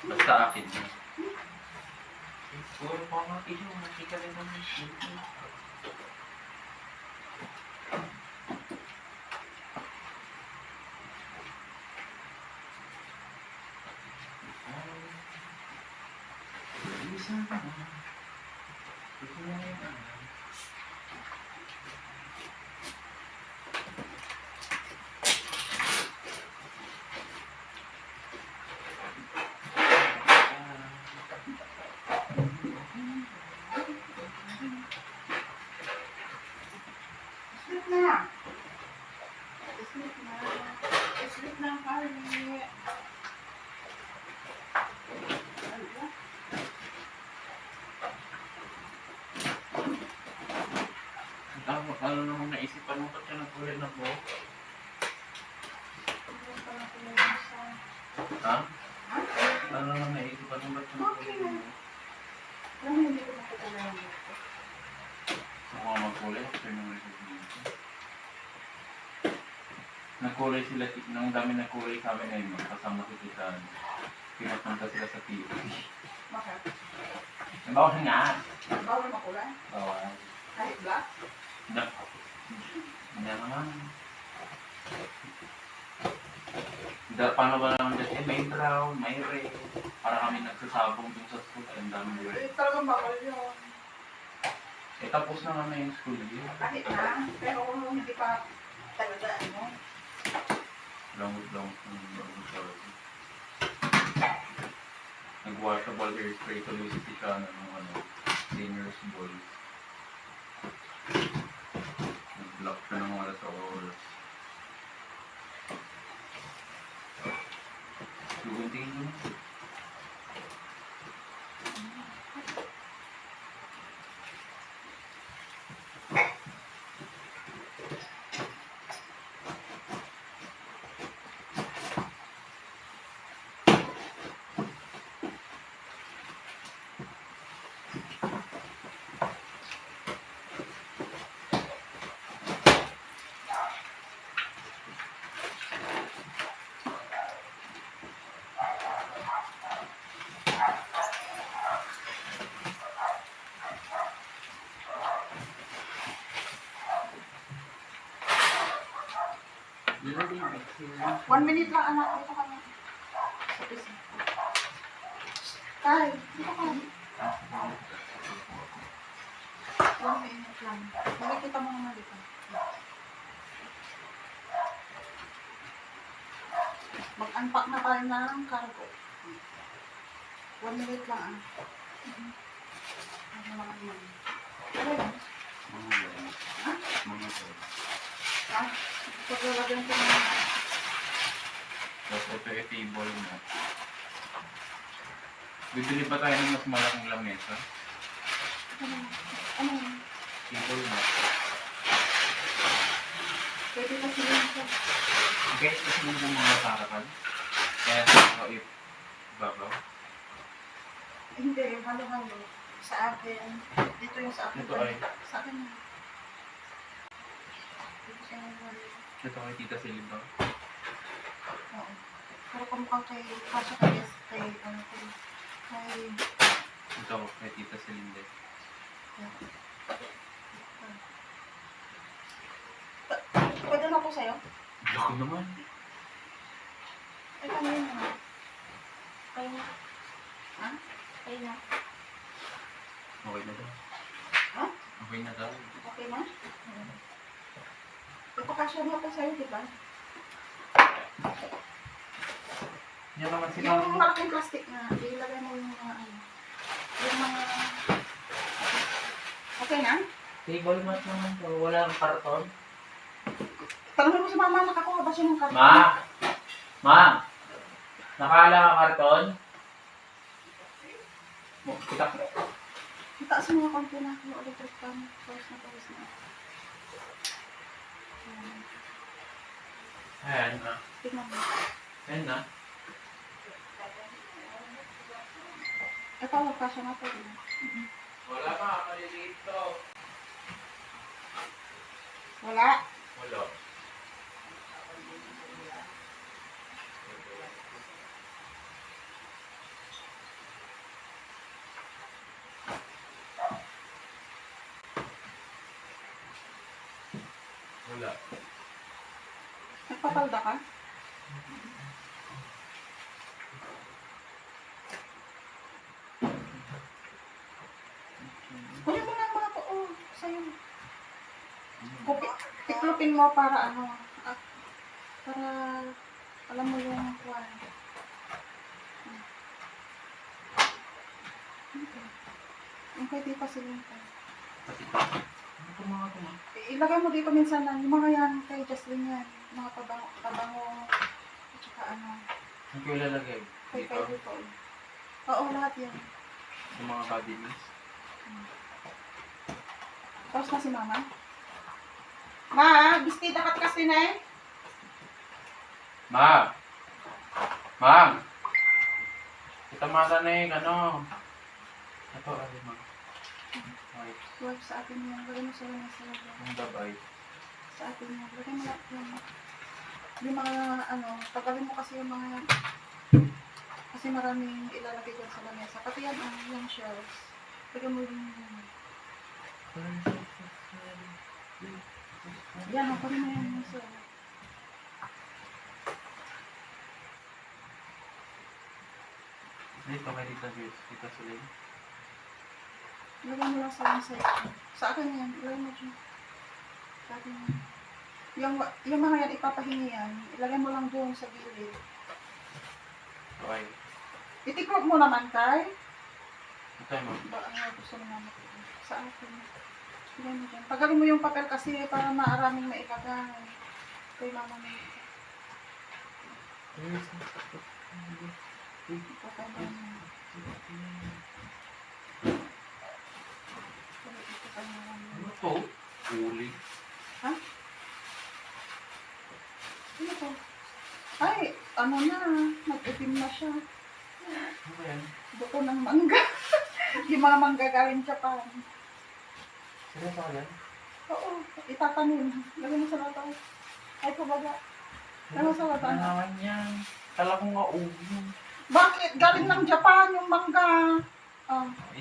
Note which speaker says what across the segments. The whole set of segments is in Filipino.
Speaker 1: Basta akin. Puro pa mga tissue, makika rin naman.
Speaker 2: Sleep na. Sleep na. Sleep na, Carly.
Speaker 1: Ano namang naisipan mo ba't ka nagkulay na po? Ha? Ano namang naisipan mo ba't ka nagkulay na po?
Speaker 2: Alam mo, hindi ko makikita mo.
Speaker 1: Gusto ko nga magkulay after nung resignation. Nagkulay sila, nung dami nagkulay sa amin ngayon, kasama si Tita. Pinapunta sila sa TV.
Speaker 2: Bakit?
Speaker 1: Bawal nga!
Speaker 2: Bawal makulay?
Speaker 1: Bawal.
Speaker 2: Kahit black?
Speaker 1: Hindi naman. Paano ba naman dati? May brown, may red. Para kami nagsasabong dun sa school. Ang dami red.
Speaker 2: Talagang bawal yun.
Speaker 1: Tapos na nga na yung school year.
Speaker 2: Kahit na, pero kung hindi pa talaga, ano?
Speaker 1: Long sorry. Nag-washable hair spray tuloy si Tika ng seniors boys. Nag-block siya ng oras sa oras. Luguntingin mo na.
Speaker 2: One minute lang, anak. Dito ka na. Tay, dito ka. 1 minute lang. Makikita mo naman dito. Mag-unpack na tayo ng cargo. 1 minute lang, ah. Ano naman yun? Ano yun? Ha? Ha? Paglalagyan ko ng...
Speaker 1: Tapos ito yung table na. Bibili pa tayo ng mas malaking lamesa.
Speaker 2: Ano? Ano yun?
Speaker 1: Table na.
Speaker 2: Pwede kasi yun siya.
Speaker 1: Guys, gusto mo yung mga sarapan? Kaya ako babaw.
Speaker 2: Hindi, halo-halo. Sa akin. Dito yung sa akin.
Speaker 1: Ito ay?
Speaker 2: Sa akin na. Dito sa akin.
Speaker 1: Ito kay Tita Celine ba?
Speaker 2: Oo. Pero kamukhang kay Kasha kay ano kay
Speaker 1: Ito kay Tita Celine din.
Speaker 2: Pwede na po sa'yo?
Speaker 1: Laki naman.
Speaker 2: Ay, kanina na. Kayo na. Ha? Kayo na.
Speaker 1: Okay na daw.
Speaker 2: Ha?
Speaker 1: Okay na daw.
Speaker 2: Okay na? Ipakasya mo ako sa'yo, di ba?
Speaker 1: Yan naman sila.
Speaker 2: Yung malaking plastic na, ilagay mo yung mga ano. Yung mga... Okay na?
Speaker 1: Table mat naman to. Wala kang karton.
Speaker 2: Tanongin mo si mama, nakakuha ba siya ng karton?
Speaker 1: Ma! Ma! Nakala ka karton? Kita ko.
Speaker 2: Itaas mo yung konti na. Yung electric fan. Pause na.
Speaker 1: Ayan na.
Speaker 2: Tignan mo.
Speaker 1: Ayan na.
Speaker 2: Ito, kasya na po.
Speaker 1: Wala pa. Maliliit to.
Speaker 2: Wala.
Speaker 1: Wala. Wala.
Speaker 2: Nagpapalda ka? Kunin mo na mga po. Oh, sa'yo. Tiklopin mo para ano. Para alam mo yung kuwan. Yung kay Tita Celine.
Speaker 1: Pati ito. Ano ito mga ito, ma?
Speaker 2: Ilagay mo dito minsan na yung mga yan kay Jocelyn yan. Mga pabango at saka ano.
Speaker 1: Saan ko ilalagay?
Speaker 2: Kay
Speaker 1: Dito?
Speaker 2: dito. Oo, lahat yan.
Speaker 1: Yung mga body mist.
Speaker 2: Tapos na si Mama. Ma, bistida kat kasi na eh.
Speaker 1: Ma! Ma'am! Itamada na yung ano. Ito, ano, ma? Ay,
Speaker 2: Work sa atin yan. Lagay mo sa lang sa lagay.
Speaker 1: yung dabay.
Speaker 2: Sa atin yan. Lagay mo lang yan. Yung mga ano, tagalin mo kasi yung mga yan. Kasi maraming ilalagay dyan sa lamesa. Pati yan ang yung shells. Lagay mo rin yun. Yan, ako rin na yan. Yung sir.
Speaker 1: Dito, may dito, guys. Dito sa lane.
Speaker 2: Lagay mo lang sa side. Sa akin yan. Ilagay mo dyan. Sa akin yan. Yung mga yan ipapahingi yan. Ilagay mo lang doon sa gilid.
Speaker 1: Okay.
Speaker 2: Itiklop mo naman, Kai.
Speaker 1: Ito, ma.
Speaker 2: Ba, ano gusto mo naman? Sa akin. Ilagay mo dyan. Tagalin mo yung papel kasi para maaraming mailagay. Kay mama mo. Papel ba mo?
Speaker 1: Ano to? Uli.
Speaker 2: Ha? Ano to? Ay, ano na. Nag-itim na siya.
Speaker 1: Ano ba yan?
Speaker 2: Buto ng mangga. Yung mga mangga galing Japan.
Speaker 1: Seryoso ka yan?
Speaker 2: Oo, itatanim. Lagyan mo sa lataw. Ay, kumbaga. Lagyan mo sa lataw.
Speaker 1: Ano naman yan? Kala ko nga ubi.
Speaker 2: Bakit? Galing ng Japan yung mangga. Ah,
Speaker 1: Ay,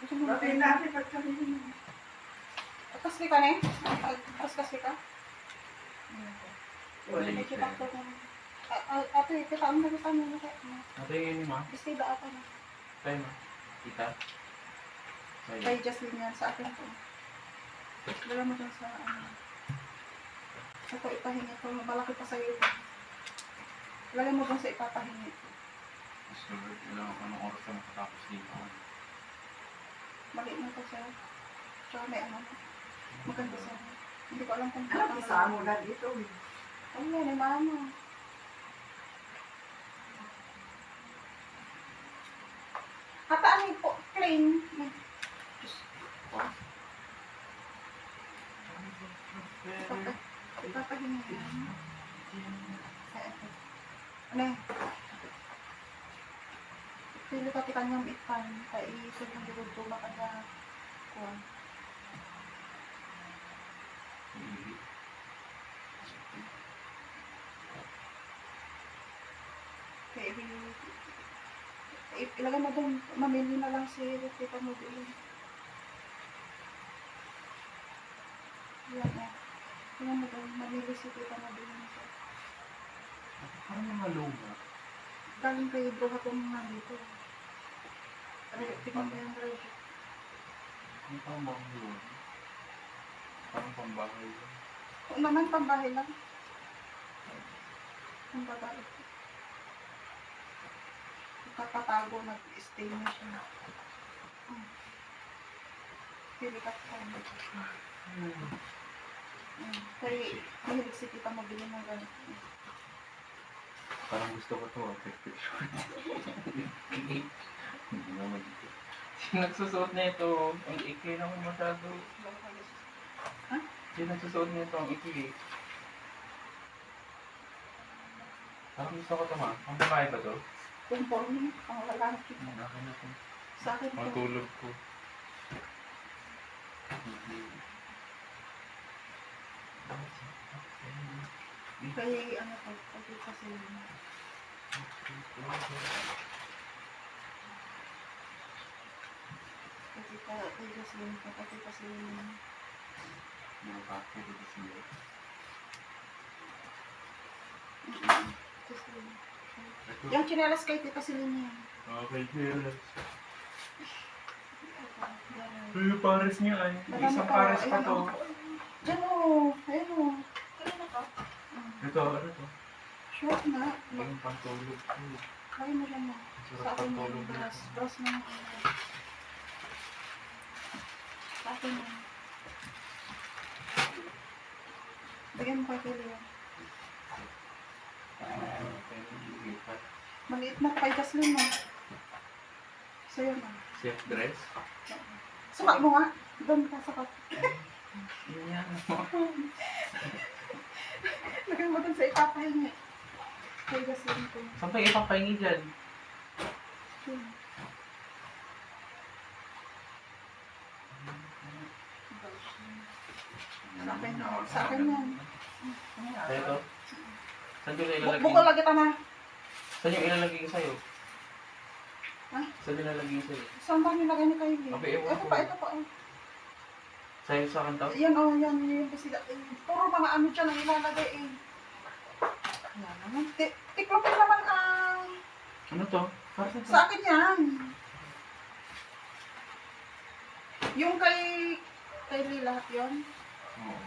Speaker 2: gusto mo natin pagkabihin. Kasli ka na eh? Kasli ka?
Speaker 1: Wali
Speaker 2: May
Speaker 1: siya.
Speaker 2: kitak ko na. Ate, kita ang nakita mo.
Speaker 1: ate yun ma.
Speaker 2: Bistida ata na.
Speaker 1: Tayo ma. Kita. Tayo.
Speaker 2: Kay Jocelyn yan, sa akin to. Lagyan mo dyan sa ano. Ito, ipahingi to. Malaki pa sa'yo ito. Lagyan mo dyan sa ipapahingi.
Speaker 1: So, ilang ako ng oras na makatapos dito.
Speaker 2: Maliit na to siya. Tsaka may ano. Maganda siya. Hindi ko alam kung
Speaker 3: Ano isa mo na dito?
Speaker 2: Ano yan, may mama. Hataan po, plain. Ipapahingi yan. Ano eh? Pili ka ti kanyang ipan. Kaya iisod ng dito makada. Kuwan. Kaya ilagay mo doon. Mamili na lang si Tita mo doon. Yan eh. Tingnan mo doon. Mamili si Tita mo doon.
Speaker 1: Parang mga luma.
Speaker 2: Galing kay Bro Hatong nandito. Tingnan mo yung radyo.
Speaker 1: Ano pang bang luma? Parang pambahay lang.
Speaker 2: Kung naman pambahay lang. Ang babae. Kakatago, nag-stay na siya. Pili ka pa. Kaya mahilig si Tita mabili ng ganito.
Speaker 1: Parang gusto ko to. Perfect short. Hindi naman dito. Nagsusuot na ito. Ang ikli naman masyado.
Speaker 2: Ha?
Speaker 1: Hindi nagsusuot na ito. Ang ikli. Parang gusto ko ito ma. Ang babae ba to?
Speaker 2: Conforme, ang lalaki.
Speaker 1: Akin na ito.
Speaker 2: Sa akin
Speaker 1: Ang
Speaker 2: to.
Speaker 1: tulog ko.
Speaker 2: Kaya ano to, pati kasi pati kasi
Speaker 1: Mga packet ito sila.
Speaker 2: Yung chinelas kay Tita Celine yan.
Speaker 1: Okay, sir. Yung pares niya ay. Isang pares pa to.
Speaker 2: Diyan o. Ayun o.
Speaker 1: Ito, ano to?
Speaker 2: Short na.
Speaker 1: Yung pantulog ko.
Speaker 2: Kaya mo lang mo.
Speaker 1: Sarap
Speaker 2: Sa akin mo
Speaker 1: pantulog
Speaker 2: yung
Speaker 1: na.
Speaker 2: brass. Brass na yung Sa akin mo. Bigyan mo kay Kelly yan. Maliit na kay Jaslyn mo. Sa'yo na.
Speaker 1: Chef dress?
Speaker 2: Sukat mo nga. Doon ka sukat.
Speaker 1: Yun yan mo.
Speaker 2: Lagyan mo doon sa ipapahingi. Kay Jaslyn ko.
Speaker 1: Saan kayo ipapahingi dyan?
Speaker 2: Yun. Sa akin yan. Sa akin yan.
Speaker 1: Sa'yo to? Saan yung ilalagay?
Speaker 2: Bukol lagi ta na.
Speaker 1: Saan yung ilalagay ko sa'yo?
Speaker 2: Ha?
Speaker 1: Saan yung ilalagay ko sa'yo?
Speaker 2: Saan ba nilagay ni Kylie?
Speaker 1: Abi, ewan
Speaker 2: Ito
Speaker 1: ko.
Speaker 2: pa, ito pa. Oh.
Speaker 1: Sa'yo sa akin to?
Speaker 2: Yan o, yan. Yan ba sila? Puro mga ano dyan ang ilalagay eh. Yan naman. Tiklopin naman ang...
Speaker 1: Ano to? Para saan to?
Speaker 2: Sa akin yan. Yung kay Kylie lahat yun.
Speaker 1: Oo.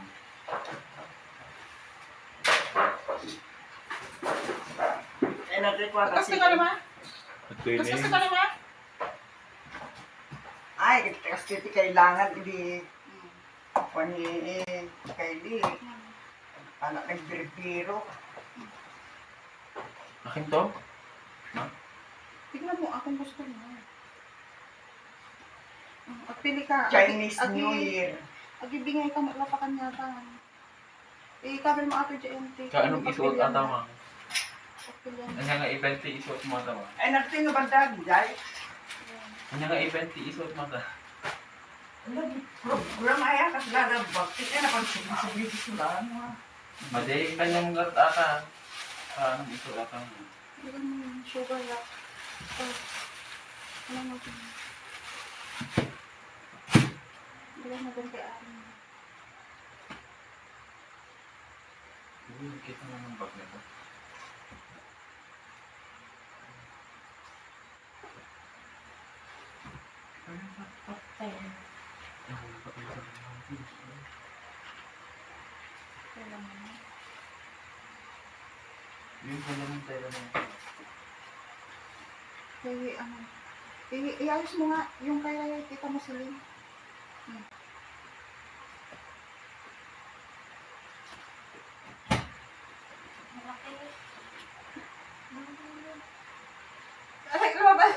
Speaker 3: Eh, nagrequire
Speaker 2: Kasi ka naman? Kasi ka naman?
Speaker 3: Ay, kasi kailangan hindi pani Kylie. Anak nagbiro-biro.
Speaker 1: Akin to?
Speaker 2: Tignan mo, akong gusto mo. At pili ka.
Speaker 3: Chinese New Year.
Speaker 2: Agibingay ka malapakan yata. Eh, kami mo ato dyan.
Speaker 1: Kaanong isuot ata ma?
Speaker 2: Pagpilian.
Speaker 1: Kanya nga event isuot mo ata ma?
Speaker 3: Ay, nagtingo ba dahil?
Speaker 1: Kanya nga event isuot mo ata?
Speaker 3: Program ay akas lalabag. Kaya na pang subi-subi sila.
Speaker 1: Madi, kanyang gat ata. Kaanong isuot ata mo?
Speaker 2: Tignan mo yung sugar rock. Ano mo dyan? Tignan mo dyan kay Ari.
Speaker 1: Uy, nakita mo ng bag na to.
Speaker 2: Kailan mo na?
Speaker 1: Yun pala ng tela na yun.
Speaker 2: Kaya ano, iayos mo nga yung kaya kita mo Celine. Ay, lumabas.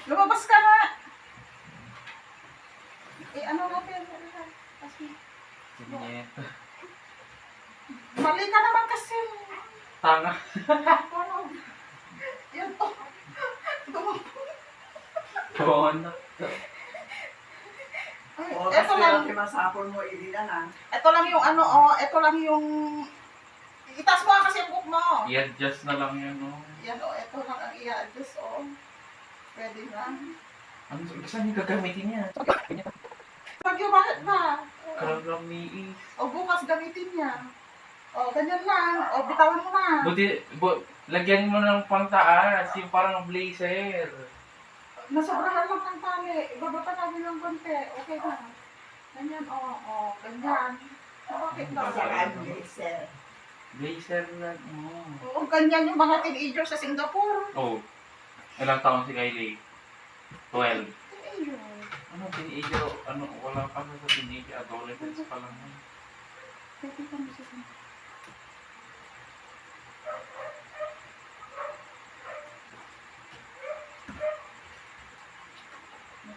Speaker 2: Lumabas ka na. Eh, ano natin? Kasi,
Speaker 1: Punyeta.
Speaker 2: mali ka naman kasi.
Speaker 1: Tanga.
Speaker 2: Ano? Yan to.
Speaker 1: Kawawan na.
Speaker 2: Ay,
Speaker 3: O,
Speaker 2: eto
Speaker 3: kasi
Speaker 2: lang.
Speaker 3: yung masapol mo, ililan ah.
Speaker 2: Ito lang yung ano, oh. Ito lang yung... Itaas mo nga kasi yung book mo.
Speaker 1: I-adjust na lang yan, no?
Speaker 2: Yan, oh. Ito lang ang i-adjust, oh. Pwede na.
Speaker 1: Ano, saan yung gagamitin niya?
Speaker 2: Pag yung bakit ba?
Speaker 1: Karamiis.
Speaker 2: O bukas gamitin niya. O, ganyan lang. O, bitawan mo na.
Speaker 1: Lagyan mo ng pangtaas, yung parang blazer.
Speaker 2: Nasobrahan lang ng tali. Ibabata namin ng konti. Okay na. Ganyan, o, ganyan. Bakit ba?
Speaker 3: Saka blazer.
Speaker 1: Blazer na,
Speaker 2: Oo, ganyan yung mga teenagers sa Singapore.
Speaker 1: Oh. Ilang taon si Kylie? 12.
Speaker 2: Teenager.
Speaker 1: Ano, teenager? Ano, wala pa na sa teenager. Adolescence pa lang.
Speaker 2: Pwede ka mo sa Singapore.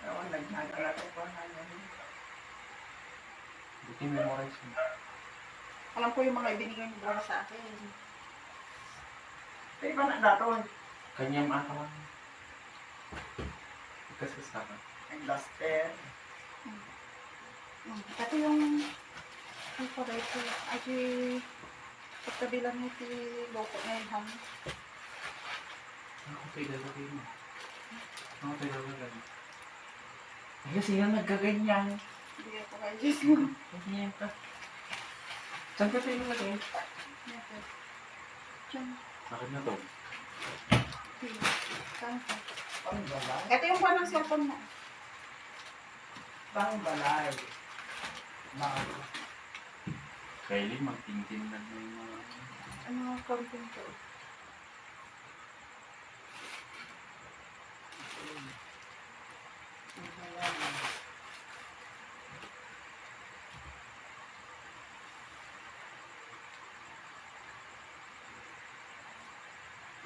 Speaker 3: Oo, nagnagalak ko na yun.
Speaker 1: Buti memorize mo.
Speaker 2: Alam ko yung mga ibinigay mo buwan sa akin.
Speaker 3: Pero ba na dato?
Speaker 1: Kanyang ata lang. Kasasta ka.
Speaker 3: Ang duster.
Speaker 2: Ito yung favorite ko. Ay, pagkabilang niya si Loko na yung ham.
Speaker 1: Ako tayo lalagay mo. Ako tayo lalagay mo. Ay, kasi yan nagkaganyan.
Speaker 2: Hindi ako kay Jess.
Speaker 1: Ganyan ka. Saan ka tayo nilagay?
Speaker 2: Diyan.
Speaker 1: Akin na to.
Speaker 2: Sige. Saan ka?
Speaker 3: Pangbalay.
Speaker 2: Ito yung pa ng cellphone mo.
Speaker 3: Pangbalay. Mahal.
Speaker 1: Kylie, magtintin na yung mga...
Speaker 2: Ano content ko?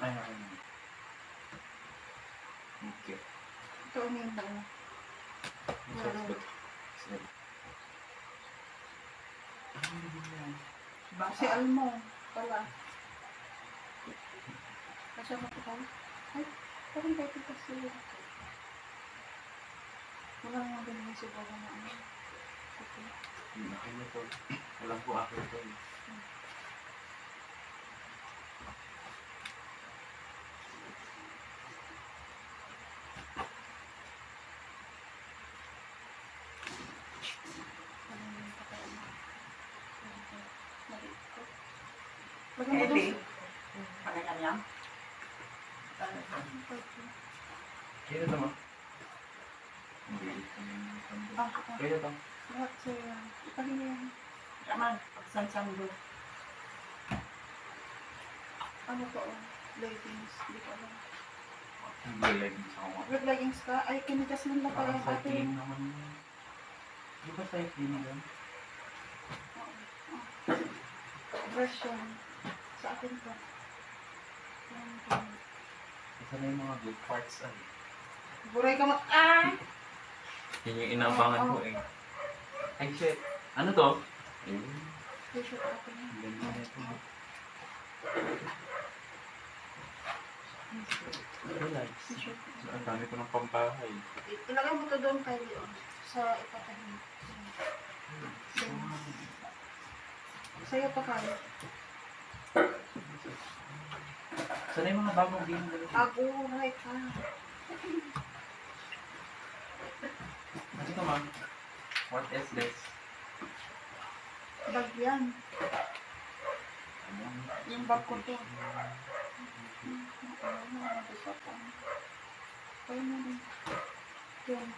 Speaker 1: Ay, ay, ay. Okay.
Speaker 2: Ito umiin na ano.
Speaker 1: Sorry.
Speaker 2: Si Almo pala. Kasama ko pala. Ay, parang dati kasi. Wala nga ganun siguro na ano. Okay.
Speaker 1: Akin na to. Alam ko akin to.
Speaker 2: Lagyan mo
Speaker 3: Eli.
Speaker 2: doon.
Speaker 3: Kanya-kanya.
Speaker 1: Kaya ito mo? Hindi.
Speaker 2: Ah,
Speaker 1: Kaya ito.
Speaker 2: lahat sa'yo. Ipahinga yan.
Speaker 3: Yaman. Pagsansan doon.
Speaker 2: Ano to? Leggings. Hindi ko alam.
Speaker 1: Naglalagin sa ako.
Speaker 2: Red leggings ka? Ay, kinigas lang na pala
Speaker 1: Parang
Speaker 2: yung ate.
Speaker 1: cycling naman yun. Di ba cycling yun?
Speaker 2: Version. Sa akin to.
Speaker 1: Isa na yung mga good parts ay.
Speaker 2: Buray ka mo. Ah!
Speaker 1: Yun yung inaabangan ko eh. Ay shit. Ano to?
Speaker 2: T-shirt akin.
Speaker 1: Ganda na ito. Relax.
Speaker 2: T-shirt.
Speaker 1: Ang dami ko ng pambahay.
Speaker 2: Ilagay mo to doon kay Leon. Sa ipatahin. Sa'yo pa kayo.
Speaker 1: Sana yung mga bagong game na ito.
Speaker 2: Aguray ka.
Speaker 1: Ano ito ma'am? What is this?
Speaker 2: Bag yan. Yung bag ko to. Kaya mo rin. Yan.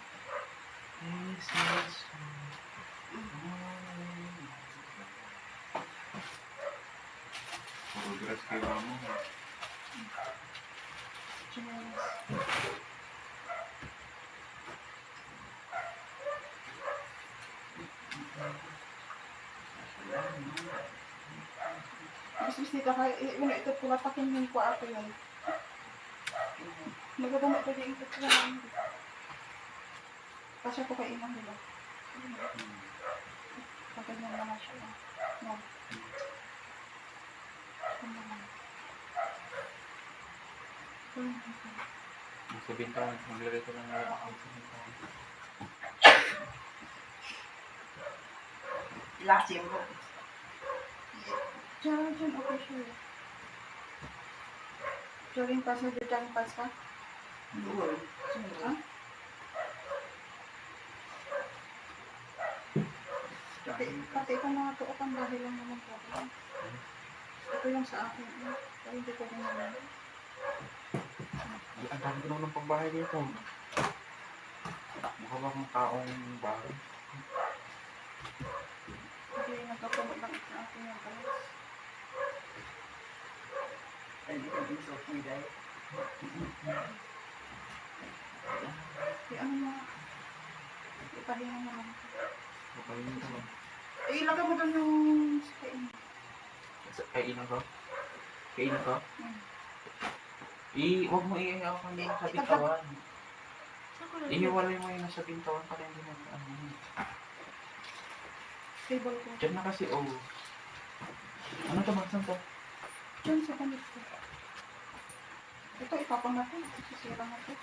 Speaker 1: Progress kay mamo.
Speaker 2: Chinelas. Bis dito kayo, ito pula pakin ko ato yun. Nagagamit ko din ito pula lang. Kasi ko kay inang nila. Pagkanyan naman siya. No.
Speaker 1: Sa bintawan, maglagay ko ng ako sa bintawan.
Speaker 3: Lasim ko.
Speaker 2: Diyan, okay siya. Diyan pa sa dyan pa sa?
Speaker 3: Doon.
Speaker 2: Ha? Pati ito mga tuokan dahil lang naman po. Ito yung sa akin. Pero hindi ko rin naman.
Speaker 1: Ang dami ko naman ng pambahay dito. Mukha ba akong taong bahay?
Speaker 2: Hindi nagkapuno lang ito akin yung kalas.
Speaker 3: Hindi ko din sa kulay.
Speaker 2: Ano mo? Ipahinga mo lang.
Speaker 1: Okay yun ito.
Speaker 2: Ilagay mo doon yung sa kain.
Speaker 1: Kainan ko? Kainan ko? Huwag mo iiyaw kang din sa bintawan. Ihiwalay mo yun nasa bintawan para hindi mo ano.
Speaker 2: Table ko.
Speaker 1: Diyan na kasi, oh. Ano to, Max? Saan to?
Speaker 2: Diyan sa kamit ko. Ito, ipapang natin. Sisira natin.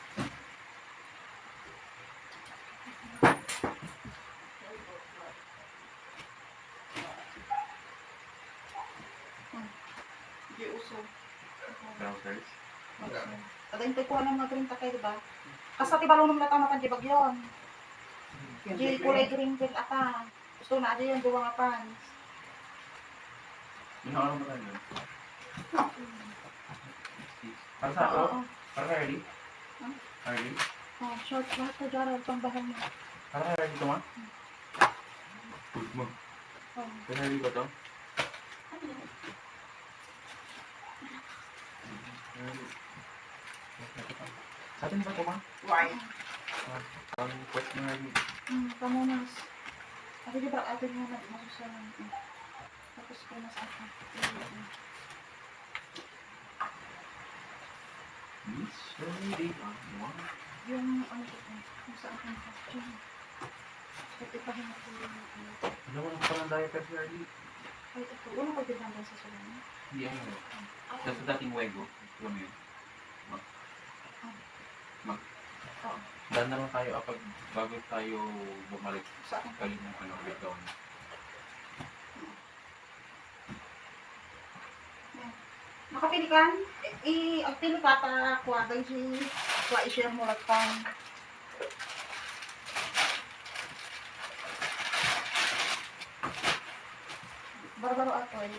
Speaker 2: Hindi uso.
Speaker 1: Trousers.
Speaker 2: Kada hintay ko ng mga green takay, diba? Kasi ti balong naman natama kan di bagyon. Di kulay green din ata. Gusto na adi yung duwa nga pants.
Speaker 1: Yung ano ba tayo? Para sa ako?
Speaker 2: Oo.
Speaker 1: Para kay Hardy?
Speaker 2: Huh?
Speaker 1: Hardy?
Speaker 2: Oh, short lahat ko dyan. Pambahan mo.
Speaker 1: Para kay Hardy ito ma? Good mo.
Speaker 2: Oh.
Speaker 1: Kay Hardy ba ito? Sa atin ba ito ma?
Speaker 3: White.
Speaker 1: Ang quest ng Hardy.
Speaker 2: Pamunas. Ate di ba ate mo na masusalan ko. Tapos ko na sa akin.
Speaker 1: Miss Hardy.
Speaker 2: Yung ano ko, yung sa akin ko. Diyan. At ipahin ko yung ano.
Speaker 1: Ano mo naman palang diaper si Hardy?
Speaker 2: Ay, ito. Wala ko din sa sulan.
Speaker 1: Hindi ano. Sa dating wego. Ito mo yun.
Speaker 2: Oo.
Speaker 1: Dahil na lang tayo kapag bago tayo bumalik
Speaker 2: Sa akin.
Speaker 1: kalim ng ano, breakdown.
Speaker 2: Makapili ka? Ang pili ka para kuha doon si kuha i-share mo lang pang. Barbaro ato eh.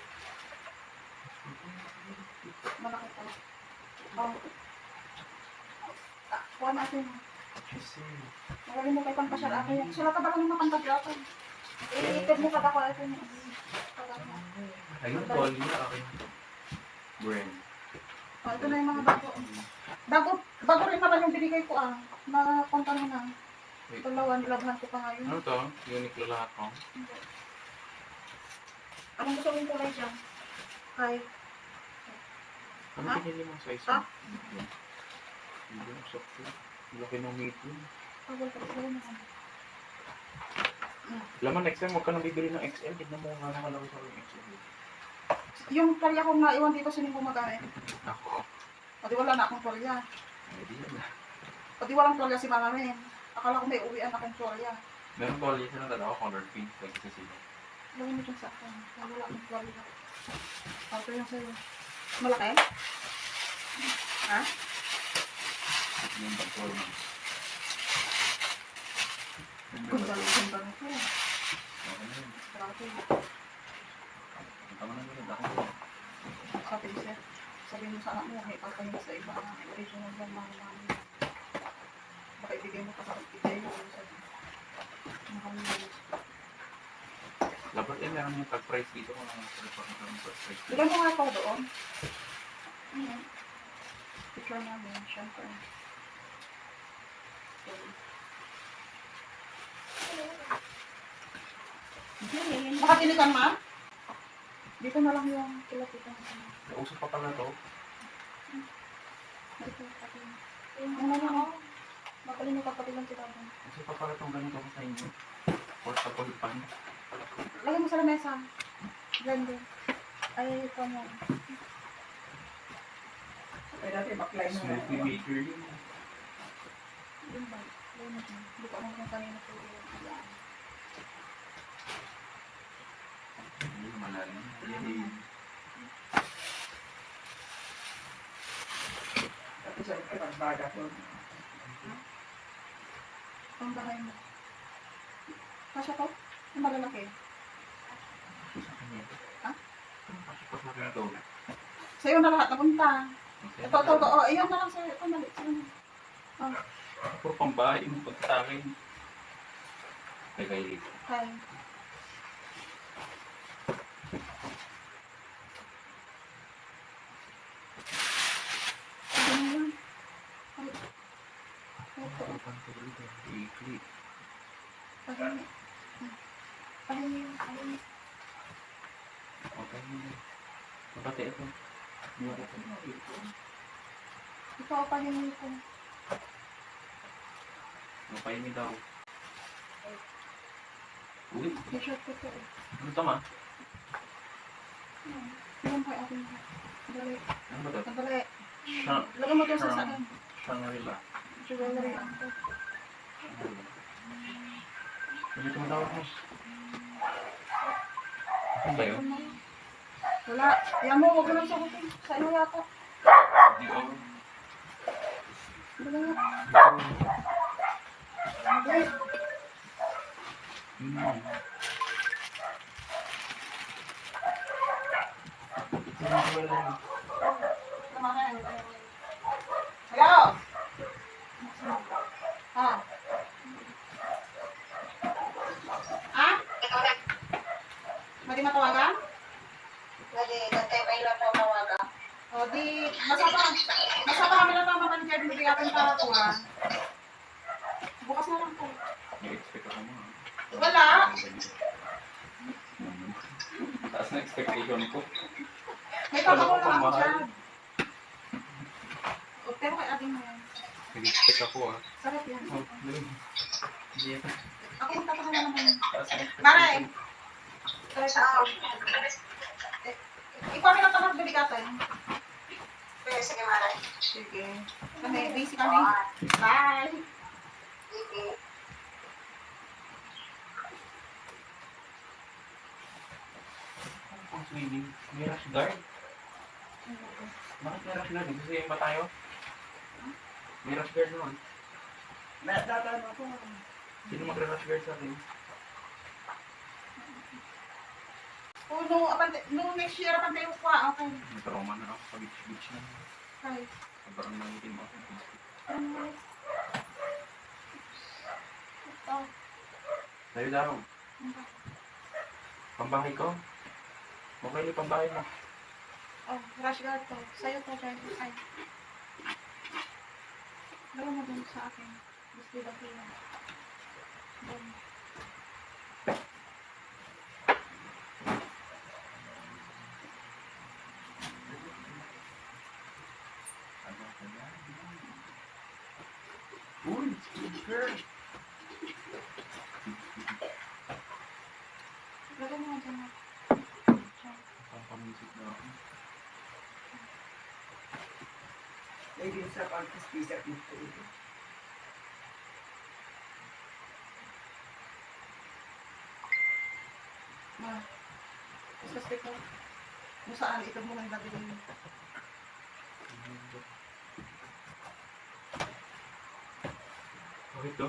Speaker 2: Malaki pa. Oh. Kuha natin. Magaling mo kay pang pasyal ako yan. Sila ka ba lang naman pag-ako? Iitid mo kada ko ito niya.
Speaker 1: Ayun, tol, yun na akin. Brand.
Speaker 2: Oh, ito na yung mga bago rin naman yung binigay ko Napunta mo na. Dalawa, nilabhan ko pa ngayon.
Speaker 1: Ano to? Uniqlo lahat ko.
Speaker 2: Anong gusto mong kulay dyan? Kahit.
Speaker 1: Ano
Speaker 2: Ha?
Speaker 1: pinili mong size
Speaker 2: Ha?
Speaker 1: mo? Hindi mo sakto. Laki ng medium.
Speaker 2: Pagod ka, pagod na kami.
Speaker 1: Laman, next time huwag ka nang bibili ng XL. Tignan mo nga nakalawin sa yung XL.
Speaker 2: Yung palya kong naiwan dito, sino yung gumagamit?
Speaker 1: Ako.
Speaker 2: O di wala na akong palya.
Speaker 1: Ay, di yan na.
Speaker 2: O di walang palya si mama men. Akala ko may uwian akong palya.
Speaker 1: Meron ko ulit na dalawa color pink. Like sa sila.
Speaker 2: Lagyan mo dyan sa akin. Wala akong palya. Ito yung sa'yo. Malaki? Ha?
Speaker 1: Yung performance.
Speaker 2: Ganda nito.
Speaker 1: Okay na yun.
Speaker 2: Grabe.
Speaker 1: Tama na yun. Ako.
Speaker 2: Sabi ni sir, sabihin mo sa anak mo, may pagkain sa iba, original lang mga mami. Baka ibigay mo pa sa ibigay mo.
Speaker 1: Dapat eh, meron yung tag-price dito kung ano yung tag-price dito.
Speaker 2: Ilan mo nga ito doon? Picture namin, syempre. Makapili ka ma? Dito na lang yung kilapitan.
Speaker 1: Nausap pa pala to.
Speaker 2: Ano na ako? Magaling yung kapatilan kita doon.
Speaker 1: Nausap pa pala itong ganito ko sa inyo. Portable pan.
Speaker 2: Lagay mo sa lamesa. Blender. Ay, ito mo.
Speaker 3: Ay, dati baklay mo.
Speaker 1: Smoothie maker yun.
Speaker 2: Yun ba? Lagay mo dyan. Hindi ko alam kung kanina po yun.
Speaker 1: Hindi malalim. Yay.
Speaker 3: Dati sa ikay, pagbaga ko.
Speaker 2: Ang bahay mo. Kasya ko? Ang malalaki. Ha?
Speaker 1: Pasok sa akin ito.
Speaker 2: Sa'yo na lahat napunta. Ito. Oh, iyan na lang sa'yo. Ito, mali. Oh,
Speaker 1: Puro pambahay mo pag sa akin. Ay, kayo.
Speaker 2: hi. Ano yan? Ay. Ito.
Speaker 1: Weekly.
Speaker 2: Pahingi. Pahingi.
Speaker 1: Okay. Kapati ito.
Speaker 2: Ito, pahingi ko.
Speaker 1: Mapahingi daw. Uy,
Speaker 2: T-shirt ko ito eh.
Speaker 1: ano ito ma?
Speaker 2: Yan kay akin. Dali.
Speaker 1: Ano ba ito?
Speaker 2: Dali.
Speaker 1: Sha-
Speaker 2: Lagay mo dyan sa sakin.
Speaker 1: Shangri-La.
Speaker 2: Jewelry ang to.
Speaker 1: Ano ito matawag mo? Ano ba yun?
Speaker 2: Wala. Yan mo, huwag mo lang sagutin. Sa iyo yata.
Speaker 1: Hindi ko.
Speaker 2: Dali nga.
Speaker 1: Hmm.
Speaker 2: Hello? Ah. Ah? Mali matawagan?
Speaker 4: Jadi, tatay may lang po tawaga.
Speaker 2: O di, masama kami lang tama manager, hindi atin para to ha. Bukas na lang po.
Speaker 1: Nag-expect ako mo.
Speaker 2: Wala.
Speaker 1: Taas na expectation ko.
Speaker 2: May papako lang ako dyan. O, pero kay ating mo yan.
Speaker 1: Nag-expect ako ah.
Speaker 2: Sarap yan.
Speaker 1: Hindi.
Speaker 2: Ako yung tataka na naman.
Speaker 1: Taas na expectation.
Speaker 2: Maray! Ikaw kami lang tamang biligatan.
Speaker 4: Pero sige, Maray.
Speaker 2: Sige. Kami, busy kami. Bye!
Speaker 4: Sige.
Speaker 1: Ang swimming. May rush guard. Bakit may rush guard? Gusto ba tayo? May rush guard naman.
Speaker 3: Natatanong ako.
Speaker 1: Sino magre-rush guard sa atin?
Speaker 2: O, no next year, apante yung kwa. Okay.
Speaker 1: May trauma na ako sa beach na.
Speaker 2: Right.
Speaker 1: Parang nangitim ako.
Speaker 2: Ano? Oh,
Speaker 1: Sa'yo daw. Pambahay ko. Okay ni pambahay mo.
Speaker 2: oh, rush guard to. Sa'yo to, driver side. Laro mo dun sa akin. Gusto ba kaya? Dun.
Speaker 1: Uy, girl.
Speaker 2: Laro mo dun.
Speaker 1: Pampamisip na ako.
Speaker 3: Lagi sa pagkaspisap nito.
Speaker 2: Ma. Gusto ko. Kung saan ito mo nang nabilin.
Speaker 1: Oh, ito?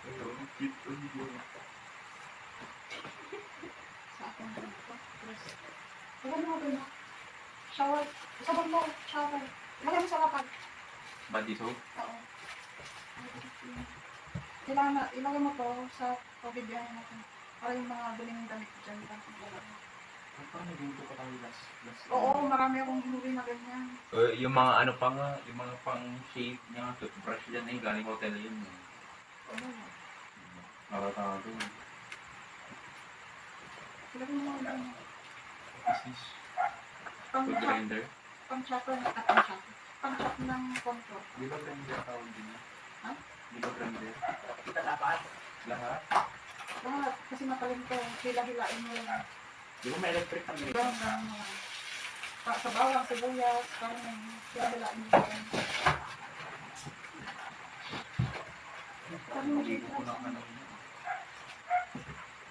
Speaker 1: Ito, cute to hindi.
Speaker 2: Sa akin dito. Yes. Laro mo dun. Shower. Sabon mo. Shower. Lagay mo sa lapag.
Speaker 1: Body soap?
Speaker 2: Oo. Kailangan na, ilagay mo to sa pagbibiyahin natin. Para yung mga galing damit dyan.
Speaker 1: Paano dito pa tayo last?
Speaker 2: Oo, marami akong hinuli na ganyan.
Speaker 1: Yung mga ano pa nga, yung mga pang shave niya, toothbrush dyan eh, galing hotel yun.
Speaker 2: Oo.
Speaker 1: Nakatawag doon.
Speaker 2: Ilagay mo mga ganyan.
Speaker 1: Business. Food grinder.
Speaker 2: Pang-chopper ng control.
Speaker 1: Di ba grinder tawag din niya?
Speaker 2: Ha?
Speaker 1: Di ba grinder?
Speaker 3: Kita dapat.
Speaker 1: Lahat?
Speaker 2: Lahat, kasi matalim ko. Hila-hilain mo lang.
Speaker 1: Di ba may electric kami?
Speaker 2: Ganun lang mo lang. Sa bawang, sibuyas, kanin. Hila-hilain mo lang. Sabi mo
Speaker 1: Hindi
Speaker 2: dito
Speaker 1: ko na ano.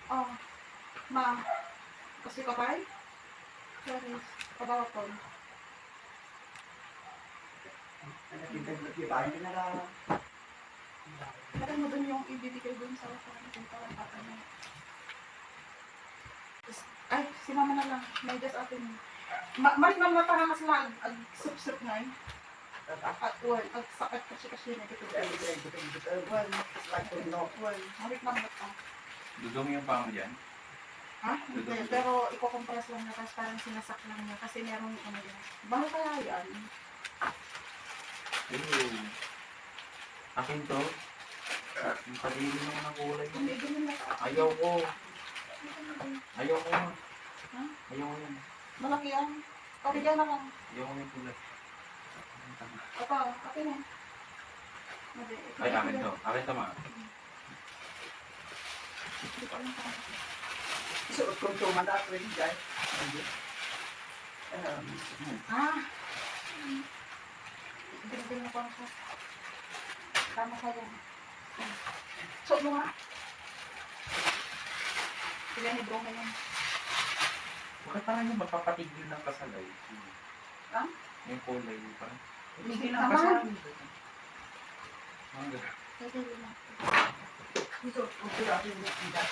Speaker 2: Oh, ma. Kasi kapay? Sorry. Kabawa ko.
Speaker 3: Nagkipagpagibahan ka na lang.
Speaker 2: Lagay mo dun yung ibibigay dun sa kung parang patay. Ay, si mama na lang. May gas atin. Malit naman na parang mas ag-sup-sup na eh. At well, ag-sakit kasi na dito. Well, malit naman na pa.
Speaker 1: Dudumi yung paa mo dyan?
Speaker 2: Ha? Hindi, pero i-compress lang na tapos parang sinasak lang niya kasi merong ano yan. Bakit kaya yan?
Speaker 1: Ew. Akin to? Yung kadili naman ang kulay.
Speaker 2: Hindi, ganun na.
Speaker 1: Ayaw ko. Ayaw ko.
Speaker 2: Ha?
Speaker 1: Ayaw ko yan.
Speaker 2: Malaki yan. Okay, dyan na lang.
Speaker 1: Ayaw ko yung kulay.
Speaker 2: Apa, okay na.
Speaker 1: Ay, akin to. Akin to, ma.
Speaker 2: Hindi ko alam kung
Speaker 3: Suot kong tumanat rin dyan.
Speaker 2: ah! Binibili na ko ako. Tama sa'yo. Suot mo nga. Sila ni bro ngayon.
Speaker 1: Bakit parang yung mapapatigil ng kasalay?
Speaker 2: Ha?
Speaker 1: Yung kulay yung parang.
Speaker 3: Hindi
Speaker 2: Naman.
Speaker 3: lang kasal.
Speaker 1: Hanggang.
Speaker 2: Pwede rin lang.
Speaker 3: Ito, upira ako yung kita.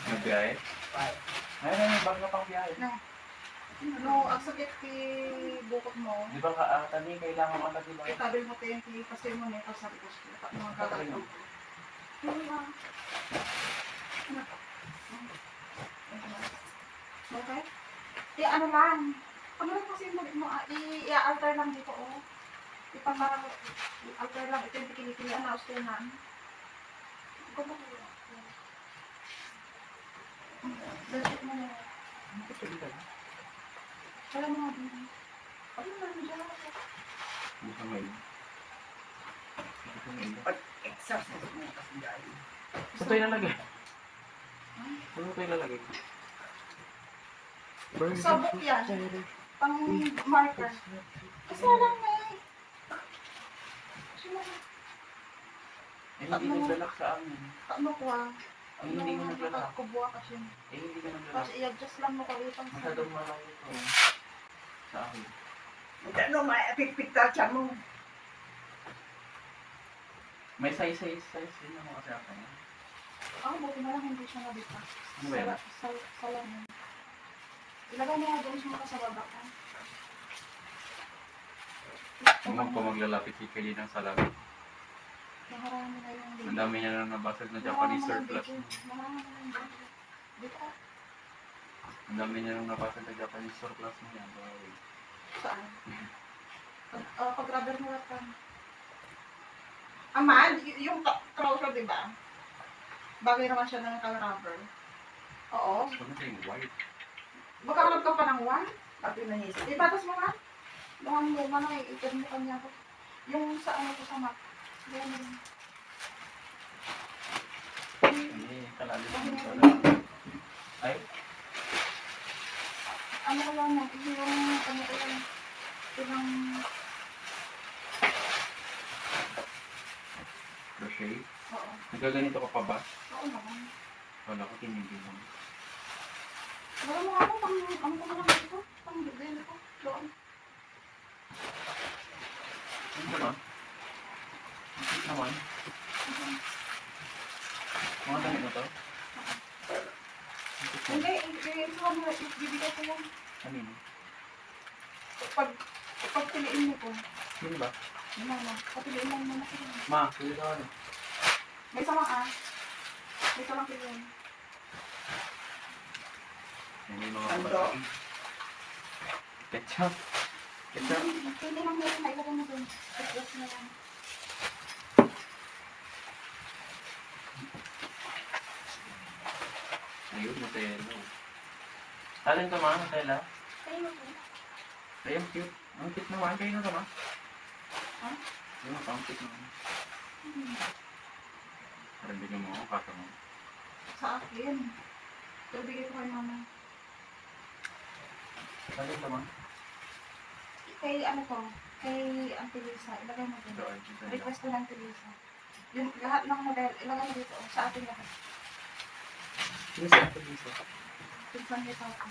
Speaker 1: Nagbiyahe? Ayun, may bag na pang biyahe.
Speaker 2: No, ang sakit kay bukod mo.
Speaker 1: Di ba tani, kailangan ka na di ba?
Speaker 2: Itabi mo tayo yung kasi mo na kasi ko mga gagawin. Okay? Ano lang. Ano lang kasi mo, i-alter lang dito, oh. I-alter lang. Ito yung kinikilian na ustunan. Ikaw ba? Dapat mo na. Alam mo nga din. Ano na dyan?
Speaker 1: Busa may. Busa may.
Speaker 3: Pag-exercise mo kasi dahil.
Speaker 1: Saan tayo lalagay? Saan tayo lalagay?
Speaker 2: Sabok yan. Pang marker. Kasi alam na eh.
Speaker 1: Hindi naglalak sa amin.
Speaker 2: Ano ko ah.
Speaker 1: Ay, hindi mo naglalak.
Speaker 2: Kubuha kasi.
Speaker 1: Hindi ka naglalak.
Speaker 2: Kasi i-adjust lang mo kami pang
Speaker 1: Masyadong malayo ko. Sa akin.
Speaker 3: Ano, maipipita siya mo.
Speaker 1: May size din ako kasi ako.
Speaker 2: Ako, buti na lang hindi siya nabita.
Speaker 1: Ano ba yan?
Speaker 2: Sa lamin. Ilagay mo nga doon siya sa baba ka.
Speaker 1: Umag ko maglalapit si Kelly ng salamin.
Speaker 2: Naharami na yung video.
Speaker 1: Ang dami niya na nabasag na Japanese surplus.
Speaker 2: Naharami na yung video. Dito.
Speaker 1: Ang dami niya nang nabasag na Japanese surplus mo yan.
Speaker 2: Saan? Pag rubber mo lang ka.
Speaker 3: Ama, yung trouser, di ba?
Speaker 2: Bagay naman siya ng rubber. Oo.
Speaker 1: Ano yung white?
Speaker 2: Magkakalap ka pa ng one?
Speaker 3: Pati nahisip.
Speaker 2: Ipatas mo nga. Luhan mo, manang iikad mo kanya ko. Yung sa ano ko sa mat. Ganyan.
Speaker 1: Hindi, kalalim mo sa salamin. Ay,
Speaker 2: Ano ko lang yan? Yung ano ko lang. Yung
Speaker 1: crochet.
Speaker 2: oo.
Speaker 1: Nagaganito ka pa ba?
Speaker 2: Oo naman.
Speaker 1: Wala ko tinigil mo.
Speaker 2: Wala mo ako pang ano ko lang dito. Pang bibili ko. Doon.
Speaker 1: Ano naman? Ano naman? Mga damit na to?
Speaker 2: Hindi, ito mo. Bibigay ko yan.
Speaker 1: Ano yun?
Speaker 2: Pagpiliin mo ko.
Speaker 1: Yun ba?
Speaker 2: Ano na. Pagpiliin lang muna ko.
Speaker 1: Ma, pili ka ano?
Speaker 2: May sama ah. May sama piliin.
Speaker 1: Yan yung mga
Speaker 3: Ano?
Speaker 1: kapatid. Ketchup. Ketchup.
Speaker 2: Pili lang meron na ilagay mo dun. Tapos na lang.
Speaker 1: Ayun, Nutella. Alin ka ma, Nutella?
Speaker 2: Kayo mo po.
Speaker 1: Ay, ang cute. Ang cute naman. Kayo na ka ma?
Speaker 2: Ha?
Speaker 1: Yun, ang cute naman. Parang bigyan mo ako, kaka mo.
Speaker 2: Sa akin. Pero bigay ko kay mama.
Speaker 1: Alin ka ma?
Speaker 2: Kay ano to? Kay Auntie Lisa. Ilagay mo dun.
Speaker 1: Doon, Nutella.
Speaker 2: Request ko lang Auntie Lisa. Yung lahat ng model, ilagay mo dito. Sa atin lahat.
Speaker 1: Sino si Ate Lisa?
Speaker 2: Tignan nito ako.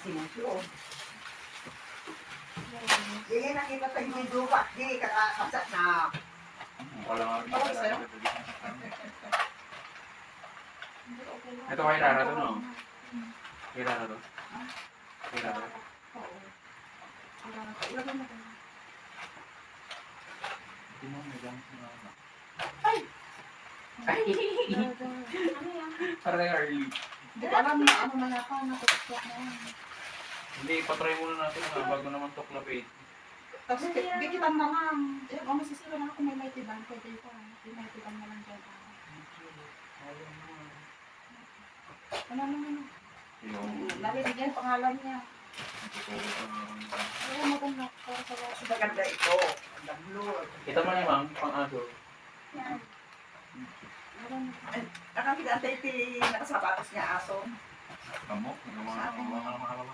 Speaker 3: Sinusuot. Hindi nakita tayo yung dupa. Hindi, kakasat na.
Speaker 1: Wala nga rin.
Speaker 2: Okay, sa'yo?
Speaker 1: Ito kay Rara to, no? Kay Rara to? Kay Rara.
Speaker 2: Oo. Ilagay mo dun.
Speaker 1: Hindi mo, may gamit na ako.
Speaker 2: Ay!
Speaker 1: Ay!
Speaker 2: Ano yan?
Speaker 1: Parang kay Arlie.
Speaker 2: Hindi ko alam na ano na yata. Natutok na yan.
Speaker 1: Hindi, patry muna natin nga bago naman tuklapit.
Speaker 2: Tapos bikitan na lang. Eh, kung masisira na ako may maitiban, pwede pa. May maitiban na lang dyan. Ano naman?
Speaker 1: Yung...
Speaker 2: Nalibigyan pangalan niya. Ayaw mo kung para sa waso.
Speaker 3: Maganda ito. Ang blue.
Speaker 1: Kita mo niya, ma'am, pang-aso.
Speaker 2: Yan.
Speaker 3: Nakakita tayo iti nakasapatos niya aso.
Speaker 1: Kamu? Ano mga mga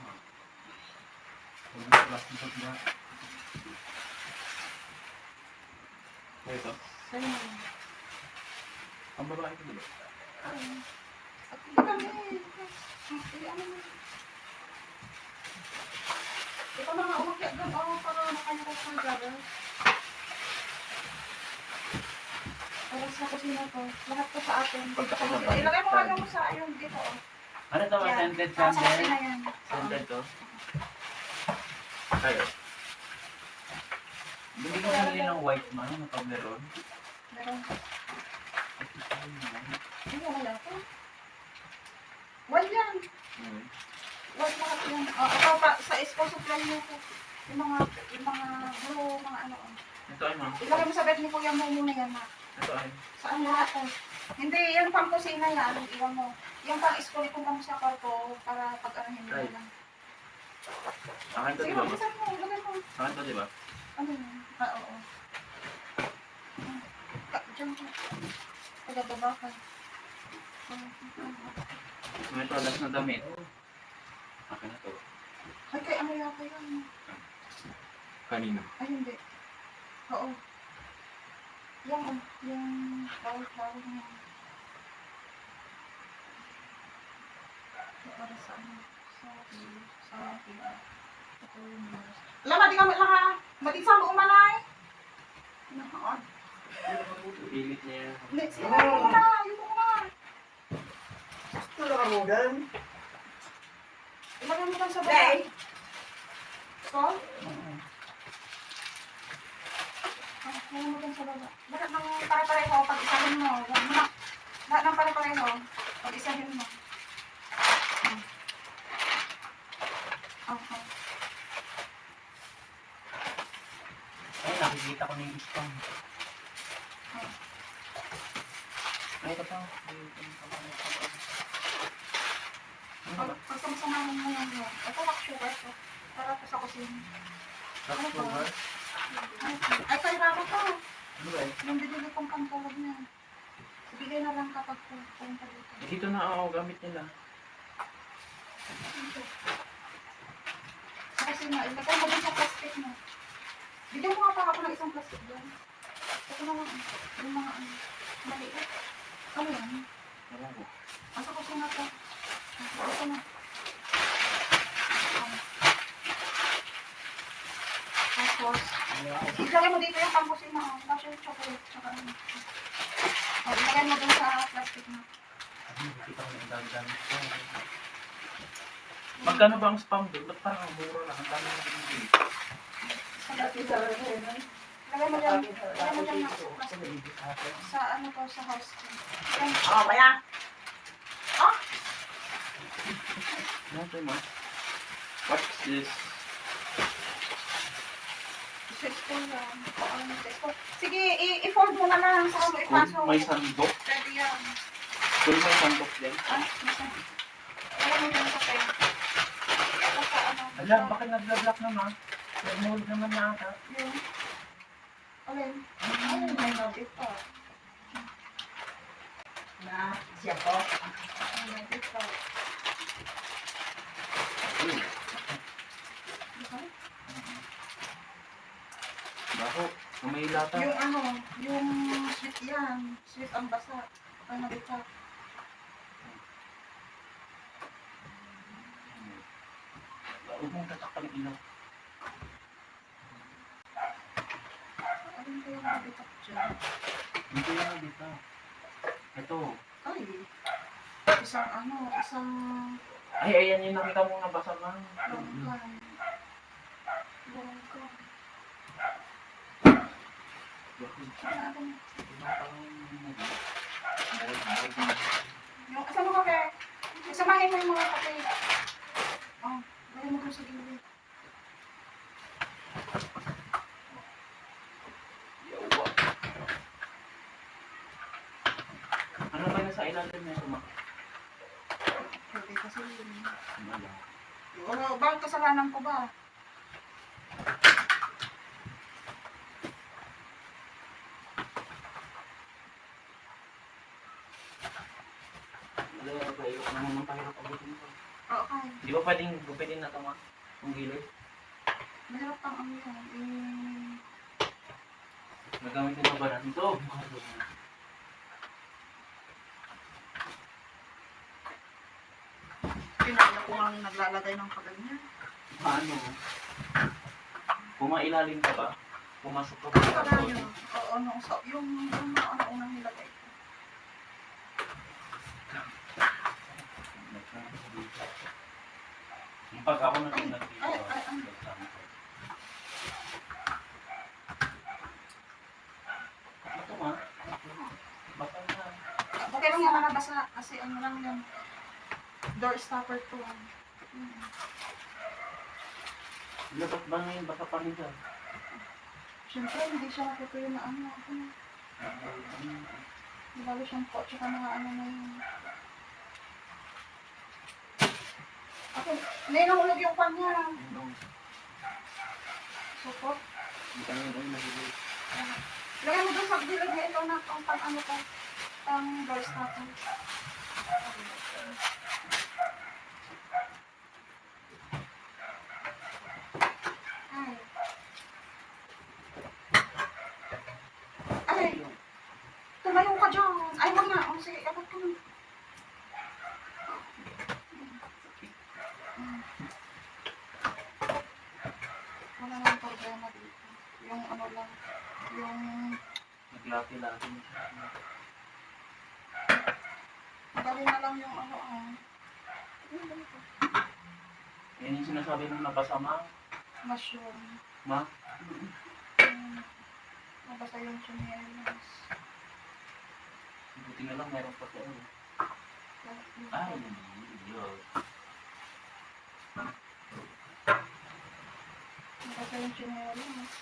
Speaker 1: ito?
Speaker 2: Sa'yo na.
Speaker 1: Ang babae ko dito.
Speaker 2: Ito mga umakyat doon, para makanya ko sa brother. sa kusina ko. Lahat ko sa atin. Dito
Speaker 1: Pagka-
Speaker 2: sa kusina. Ilagay mo nga yung sa yung dito. Oh.
Speaker 1: Ano to ba?
Speaker 2: Yan.
Speaker 1: Scented
Speaker 2: Sa
Speaker 1: candle?
Speaker 2: kusina yan.
Speaker 1: Scented to? Kayo. Bili ko nali ng white man, na Toblerone.
Speaker 2: Meron. Ay, wala po. White yan. White lahat yan. Ito pa, sa school supply mo po. Yung mga blue, mga ano.
Speaker 1: Ito ay ma'am.
Speaker 2: Ilagay mo sa bed ni Kuya mo muna yan, ha.
Speaker 1: Ito ay.
Speaker 2: Saan lahat po? Hindi, yan pang kusina yan. Iwan mo. Yung pang school, kung lang sa kwarto para pag-arahin mo
Speaker 1: Right.
Speaker 2: lang.
Speaker 1: Akin to,
Speaker 2: Sige,
Speaker 1: di ba?
Speaker 2: mag-isang mo. Ilagay mo.
Speaker 1: Akin to, di ba?
Speaker 2: Ano yun? Oo. Diyan ka. Pagababa ka.
Speaker 1: May todas na damit. Akin na to.
Speaker 2: Ay, kay ano yata yun?
Speaker 1: Kanina.
Speaker 2: Ay, hindi. Oo. Yung flower niya. Para sa ano? Sa ito yung Lama, di kami lang ha. Mag-isang mo umanay. Nakaon.
Speaker 1: Pilit niya.
Speaker 2: Next, yun na. Yun na.
Speaker 3: Tulog mo gan.
Speaker 2: Ilagay mo lang sa
Speaker 3: Day.
Speaker 2: baba. Salt? Ilagay mo lang sa baba. Bakit nang pare-pareho pag-isahin mo? Huwag mo na. Lahat ng pare-pareho pag-isahin mo. Okay.
Speaker 1: Ay, nakikita ko na yung spam. Ay, ito pa.
Speaker 2: Pagkamasamahan mo yan yun. Ito, rock sugar to. Para to sa kusina.
Speaker 1: Rock sugar?
Speaker 2: Ay, kay Rama to.
Speaker 1: Ano ba eh?
Speaker 2: Yung bibili kong pantawag niya. Ibigay na lang kapag pupunta dito.
Speaker 1: Eh, dito na ako gamit nila.
Speaker 2: Sa kusina, ilagay mo din sa plastic mo. Bigyan mo nga pa ako ng isang plastic doon. Ito na lang. Yung mga maliit. Ano yan?
Speaker 1: Ewan ko.
Speaker 2: Asa kusina to. Ito na. Tapos, ilagay mo dito yung pangkusina. Tapos yung chocolate. Tsaka ano. Ilagay mo dun sa plastic mo.
Speaker 1: Ay, nakikita ko na yung dami-dami. Magkano ba ang spam doon? Ba't parang ang mura lang? Ang dami na binibili.
Speaker 2: Ilagay mo dyan. Ilagay mo dyan sa plastic. Sa ano to, sa house cream. Yan.
Speaker 3: Oh, kaya.
Speaker 1: Ano ito mo? What's this?
Speaker 2: Sexto yan. Ano sexto? Sige, i-fold mo na lang sa ano ipasok.
Speaker 1: May sandok?
Speaker 2: Pwede yan.
Speaker 1: Full may sandok din?
Speaker 2: Masa. Ilagay mo dyan sa pen. Tapos sa ano.
Speaker 1: Alam, bakit nagla-block naman? Nag-mold naman na ata.
Speaker 2: Yun. Alin? Ayun, may love it pa.
Speaker 3: Na, siya po.
Speaker 2: May love it pa. Diba?
Speaker 1: Bako, may lata.
Speaker 2: Yung ano, yung sweet yan. Sweet ang basa. Ano ito?
Speaker 1: Huwag mong tatakpan ng ilaw.
Speaker 2: Alin ko yung nabitak dyan?
Speaker 1: Hindi yan dito. Ito.
Speaker 2: Ay. Isang ano, isang
Speaker 1: Ay, ayan yung nakita mo na basa lang.
Speaker 2: longgan. Longgan. Yung, asa mo kape? Isamahin mo yung mga kape. Oh, lagay mo doon sa gilid.
Speaker 1: Yawa. Ano ba na sa ilalim na ito, ma?
Speaker 2: Pwede kasi yun.
Speaker 1: Ano?
Speaker 2: Ano, bakit kasalanan ko ba?
Speaker 1: Wala ba yun? Ano naman pahirap abutin ko?
Speaker 2: Okay.
Speaker 1: Di ba pwedeng gupitin na ito, ma? Kung gilid?
Speaker 2: Mahirap pang ano yan.
Speaker 1: Nagamit nila ba natin ito?
Speaker 2: Pinaya ko ang naglalagay ng kaganyan.
Speaker 1: Paano? Kung mailalim ka ba? pumasok ka
Speaker 2: Kaya
Speaker 1: pa
Speaker 2: yun. Oo, no. So, yung mga unang nilagay ko.
Speaker 1: Pag ako na rin nag-video.
Speaker 2: Ay.
Speaker 1: Ito nga. Baka na.
Speaker 2: Okay lang yan, malabasa. Kasi ano lang yan. Door stopper to.
Speaker 1: Labas ba ngayon? Baka pa rin siya.
Speaker 2: Siyempre, hindi siya natutuyo na ano. Lalo siyang po, tsaka mga ano na yun. Ako, may nahulog yung pan niya. Support.
Speaker 1: Hindi ka ngayon ay nahulog.
Speaker 2: Lagay mo doon sa gilid niya ito na ang pan ano ko. Ang door stopper. Ay. Tumayo ka dyan. Ay, wag na. Oh, sige, abot ka na. Wala nang problema dito. Yung ano lang, yung
Speaker 1: Naglaki-laki mo siya.
Speaker 2: dali na lang yung ano
Speaker 1: Yan yung sinasabi mong napasama.
Speaker 2: mushroom.
Speaker 1: Ma?
Speaker 2: Nabasa yung chinelas.
Speaker 1: Buti na lang meron pa kayo. Ay, yun.
Speaker 2: Nabasa yung chinelas.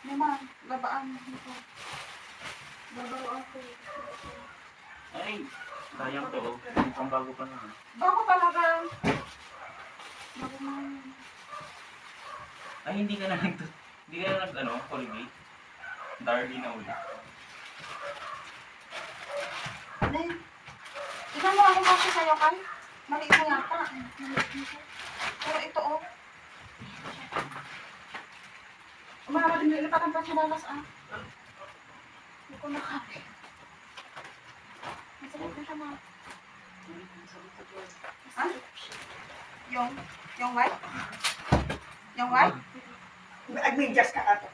Speaker 2: Naman, labaan dito. Babaro ako.
Speaker 1: Ay, sayang to. Oh. Mukhang bago pa na.
Speaker 2: Bago talaga. Bago na.
Speaker 1: Ay, hindi ka na nag, Colgate. Darby na ulit.
Speaker 2: Hindi. Ikaw mo ako kasi sa'yo, Kai. Maliit mo yata. Maliit mo siya. Pero ito, oh. Umawa din yung ilipatan pa siya lalas, ah. Hindi ko nakapit. Masakit na siya, ma. Ha? Yung white? Yung white?
Speaker 3: Agmedyas ka ato.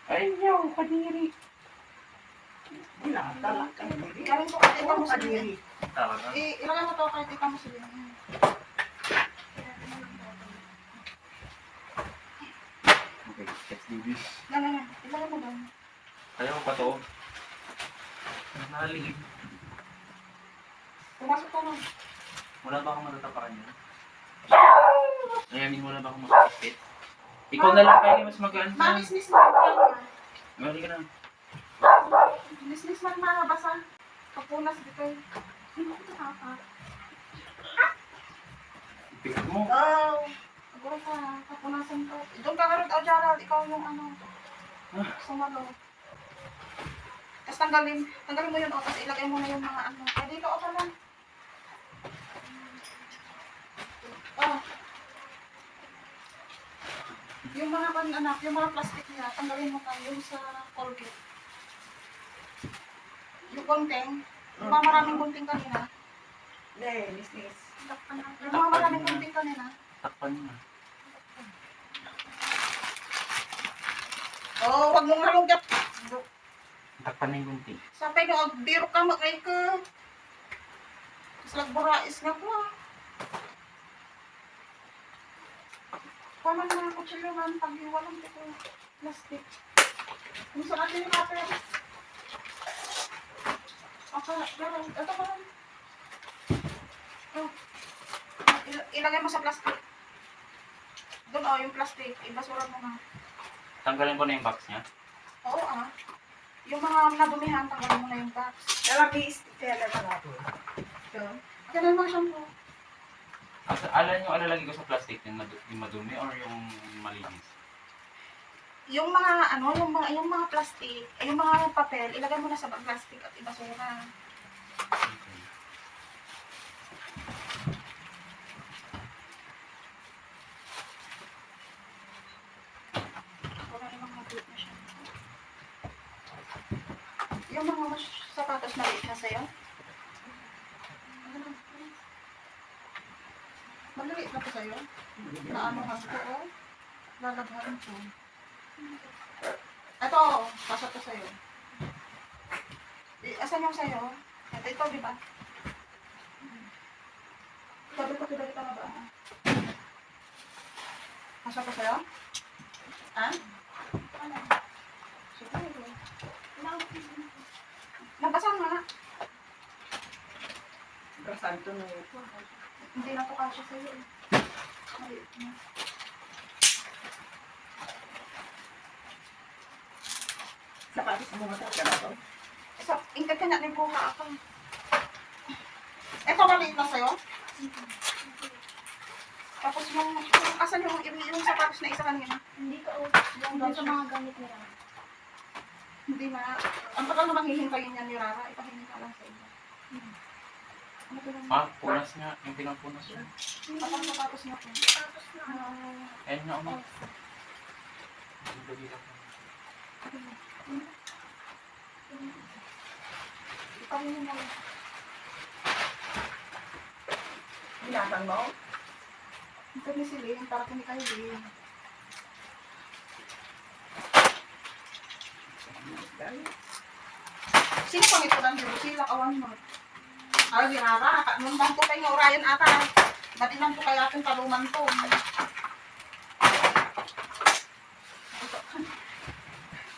Speaker 1: Ay, yaw, kadiri.
Speaker 3: Tala ka diri.
Speaker 2: Galing ko kahit ikaw mo sa
Speaker 3: Kadiri.
Speaker 1: Talaga?
Speaker 2: Ilagay mo to kahit ikaw mo sa
Speaker 1: Okay, let's do this.
Speaker 2: Ganun. Ilagay mo doon.
Speaker 1: Ayaw pa to. Nahalig.
Speaker 2: Pumasok ka na.
Speaker 1: Wala ba akong matatapakan yan? Ayamin, wala ba akong makakapit? Ikaw na lang kaya mas magaan ka.
Speaker 2: Manisnis mo.
Speaker 1: Mali ka na.
Speaker 2: Nisnis man mga basa. Kapunas dito. Hindi ko ito kaka.
Speaker 1: Ipikit mo.
Speaker 3: Oh.
Speaker 2: Aguro ka. Kapunasan ko. Doon ka karod, Gerald. Ikaw yung ano. Sumalo. Tapos tanggalin mo yun. Tapos ilagay mo na yung mga ano. Ay, dito ako lang. Oh. Yung mga anak, yung mga plastic niya, tanggalin mo tayo yung sa Colgate. Yung gunting, yung mga maraming gunting kanina.
Speaker 3: Ne, nisnis.
Speaker 2: Yung mga maraming gunting kanina.
Speaker 1: Takpan mo na.
Speaker 2: Oh, wag mong halunggat.
Speaker 1: Takpan na yung gunting.
Speaker 2: Sampai no, biro ka makay ka. Tapos nagburais nga ko. Paano na ako chilungan pag iwalang dito plastic. Kung saan natin yung kapir. Gano'n. Ito pa lang. Oh. Ilagay mo sa plastic. Doon oh, yung plastic. Ibasura mo na.
Speaker 1: Tanggalin ko na yung box niya.
Speaker 2: Oo ah. Yung mga nadumihan, tanggalin mo na yung box.
Speaker 3: Lalaki istela ka nato. So,
Speaker 2: Ganun mo shampoo.
Speaker 1: Alan yung alalagay ko sa plastic, yung madumi or yung malinis?
Speaker 2: Yung mga ano, yung mga plastic, yung mga papel, ilagay mo na sa plastic at ibasura.
Speaker 1: Okay.
Speaker 2: Wala ibang mag-group na siya. Yung mga sapatos maliit na sa'yo. Maliliit na po sa'yo. Naanuhan ko, oh. Lalabhan ko. Ito, pasok ko sa'yo. Asan yung sa'yo? Ito, di ba? Sabi ko, tiba kita na ba? Pasok ko sa'yo? Ha? Ano? Siguro. Nabasang nga.
Speaker 3: Kasanto na ito.
Speaker 2: Hindi na to kasya sa'yo eh. Maliit na.
Speaker 3: Sapatos mo matat ka na to.
Speaker 2: So, ingkat ka na rin buka ako. Ito maliit na sa'yo? Tapos asan yung sapatos na isa kanina?
Speaker 5: Hindi ko, yung doon sa mga gamit nila.
Speaker 2: Hindi na. Ang tagal naman hihintayin yan ni Rara. Ipahingi ka lang sa iba. Ano ba lang?
Speaker 1: Ah, punas nga. Yung pinampunas yun.
Speaker 2: Kapag sapatos na po.
Speaker 5: Tapos na ano.
Speaker 1: Ayun nga, umang. Lagi lang.
Speaker 2: Ipahingi mo lang.
Speaker 3: Binatang mo?
Speaker 2: Ito ni si Lynn. Para kami kayo Lynn. Sino pang ito lang dito? Sila kawan mo. Ay, di Rara. Nung bang to kayo Orion ata. Matilang to kaya ating taluman to.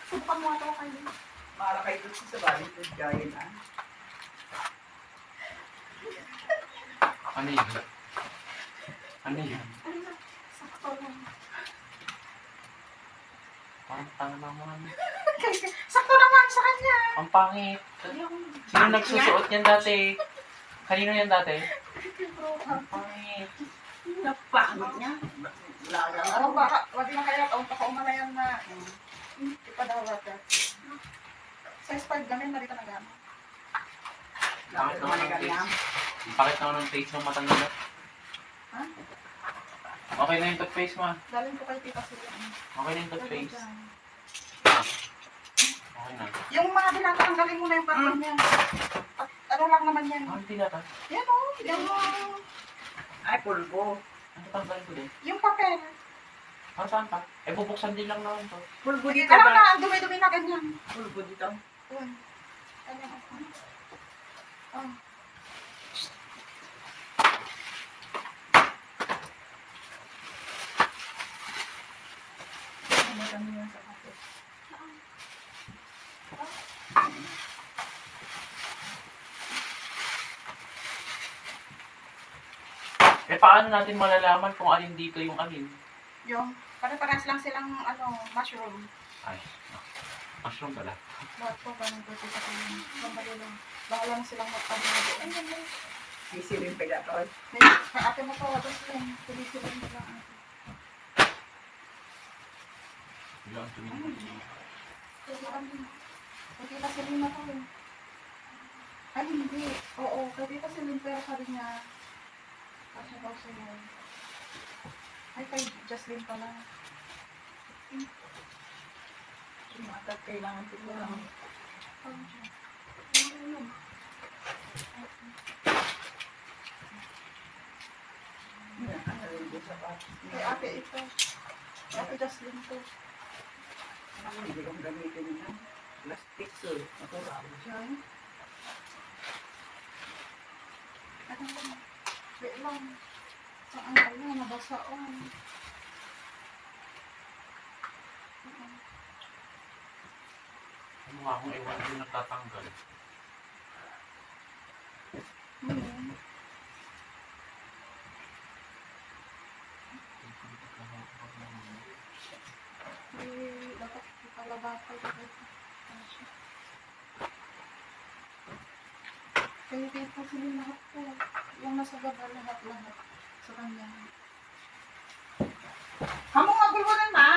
Speaker 2: Subukan mo ata kayo.
Speaker 3: Para kayo doon sa balik ng giant ah.
Speaker 1: Ano yun? Ano yun?
Speaker 2: Ano na? Sakto lang.
Speaker 1: Parang tanga na mo ano.
Speaker 2: Sakto naman sa kanya.
Speaker 1: Ang pangit. Sino nagsusuot niyan dati? Kanino yan dati? Ang pangit.
Speaker 3: Napangit niya. Wala lang.
Speaker 2: Ano ba? Wadi na kaya taon pa kaumalayan na. Ipadawat ka. Size 5 gamin na dito na gano'n.
Speaker 1: Bakit naman ang face? Bakit naman ang face ng matanda na?
Speaker 2: Ha?
Speaker 1: Okay na yung toothpaste mo.
Speaker 2: Galing ko kay Tita sila.
Speaker 1: Okay na yung toothpaste. Okay na.
Speaker 2: Yung mga binata, ang galing mo na yung pattern niya. At ano lang naman yan.
Speaker 1: Ah, hindi na ta.
Speaker 2: Yan o. Yung,
Speaker 3: Ay, pulbo.
Speaker 1: Ano tanggalin ko din?
Speaker 2: yung papel.
Speaker 1: Ah, saan pa? Eh, bubuksan din lang naman to.
Speaker 3: Pulbo dito
Speaker 2: Alam
Speaker 3: ba?
Speaker 2: na, ang dumi-dumi na ganyan.
Speaker 3: Pulbo dito.
Speaker 2: Yun. Ganyan ako. Oh.
Speaker 3: Ano kami yung sapatos?
Speaker 1: Eh, paano natin malalaman kung alin dito yung alin?
Speaker 2: Yung, pare-pares lang silang, ano, mushroom.
Speaker 1: Ay, mushroom pala.
Speaker 2: Lahat po, ganun po sa kanya. Bambali lang. Bawala na silang magpabili.
Speaker 3: Sisirin pala to.
Speaker 2: Kay ate mo to, tapos yun. Tuloy-tuloy mo lang.
Speaker 1: Wala ang tumingin.
Speaker 2: Kay Tita Celine na to eh. Ay, hindi. Oo, kay Tita Celine, pero sabi niya, kasi daw sa'yo. Ay, kay Jocelyn pala.
Speaker 3: Sumatat kailangan siguro.
Speaker 2: Ano siya? Ano yun?
Speaker 3: Ano rin yung sapatos
Speaker 2: Kay
Speaker 3: niya.
Speaker 2: ate ito. Kay ate Jocelyn to.
Speaker 3: Hindi kong gamitin niya. Plastic to. Natural.
Speaker 2: Yan. Ano ba? Wait lang. Saan ka na? Nabasa o.
Speaker 1: Ano nga akong ewan din nagtatanggal.
Speaker 2: Dapat ipalabakay ko dito. Kaya dito sila lahat po. Yung nasa baba lahat-lahat sa kanya. Kamu nga gulwanan na!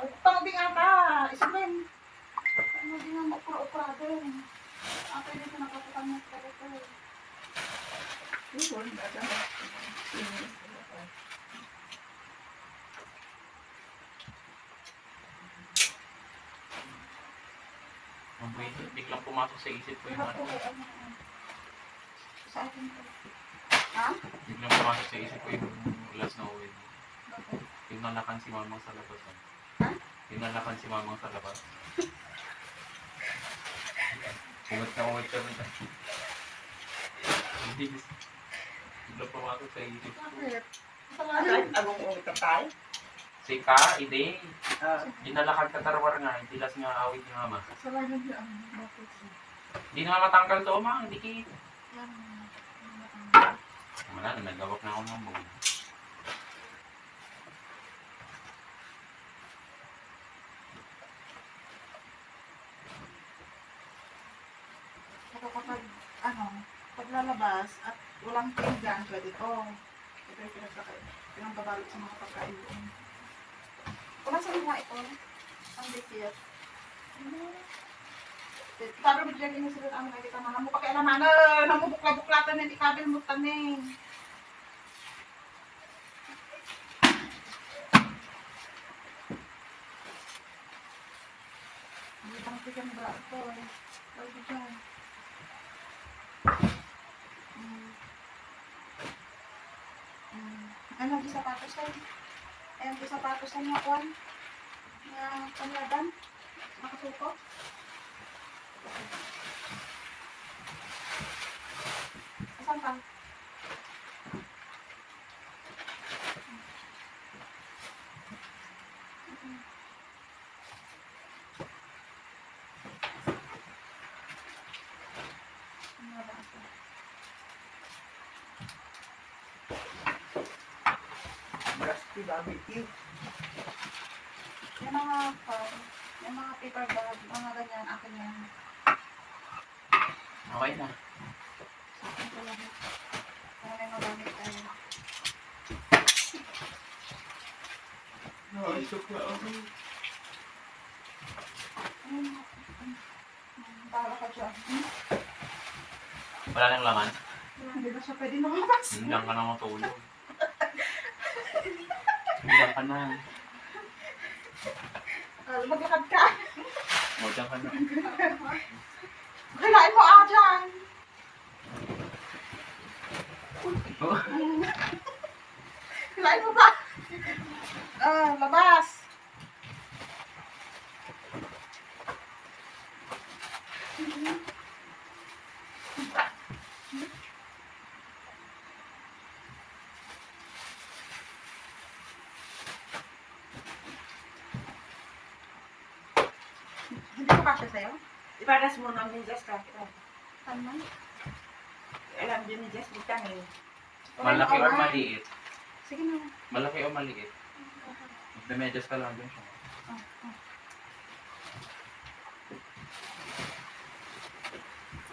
Speaker 2: Upang di nga ta! Isa ba yun? Ano di nga makura-ukura din. Ako yung dito nakatukan niya sa ito.
Speaker 3: Yun, bata.
Speaker 1: Ang buwit, biglang pumasok sa isip ko yung
Speaker 2: Lahat po
Speaker 1: ano.
Speaker 2: kay ano. Sa akin po. Ha?
Speaker 1: Biglang pumasok sa isip ko yung Tinalakan si mamang sa labas.
Speaker 2: Ha?
Speaker 1: Tinalakan si mamang sa labas. Umit ka rin. Hindi. Hindi pumatok sa isip.
Speaker 2: Bakit?
Speaker 3: Ay,
Speaker 2: Kasalanan.
Speaker 3: agong umit ka tayo.
Speaker 1: Si Ka, hindi.
Speaker 3: Ah,
Speaker 1: Dinalakad ka tarwar nga. Hindi las nga awit ni mama.
Speaker 2: Kasalanan niya. Bakit?
Speaker 1: Hindi naman matanggal to, ma. Hindi ki.
Speaker 2: Yan.
Speaker 1: Wala na, nagawak na ako ng buwan.
Speaker 2: Pero kapag, paglalabas at walang pinggan, pwede to. Ito yung pinagbabalot sa mga pagkain doon. Wala sa mga ito. Ang dikit. Sabi mo dyan, inusulit ang nakikita na namu pakialaman. Namubukla-buklatan ng ikabil mo taning. Hindi pang tigang bra ito. Pwede dyan. Ano di sapatos ay? Ayan di sapatos ay nga kuwan. Nga panladan. Nakasuko. Asan ka? Ano ba ito?
Speaker 3: Rusty barbecue.
Speaker 2: Yung mga paper bag, mga ganyan, akin yan.
Speaker 1: Okay na.
Speaker 2: Sa akin ko lang. Para may magamit tayo.
Speaker 1: Naisok na ako.
Speaker 2: Para ka dyan.
Speaker 1: Wala nang laman.
Speaker 2: Hindi na siya pwede lumabas.
Speaker 1: Diyan ka na matulog. Diyan ka na.
Speaker 2: Maglakad ka.
Speaker 1: O, diyan ka na.
Speaker 2: Kailain mo dyan. Kailain mo ba? Labas. Hindi ko kasya sa'yo?
Speaker 3: Iparas mo ng medyas ka.
Speaker 2: Saan man?
Speaker 3: Alam din ni Jess kita eh.
Speaker 1: Malaki or maliit?
Speaker 2: Sige na.
Speaker 1: Malaki o maliit? Magdamedyas ka lang din siya.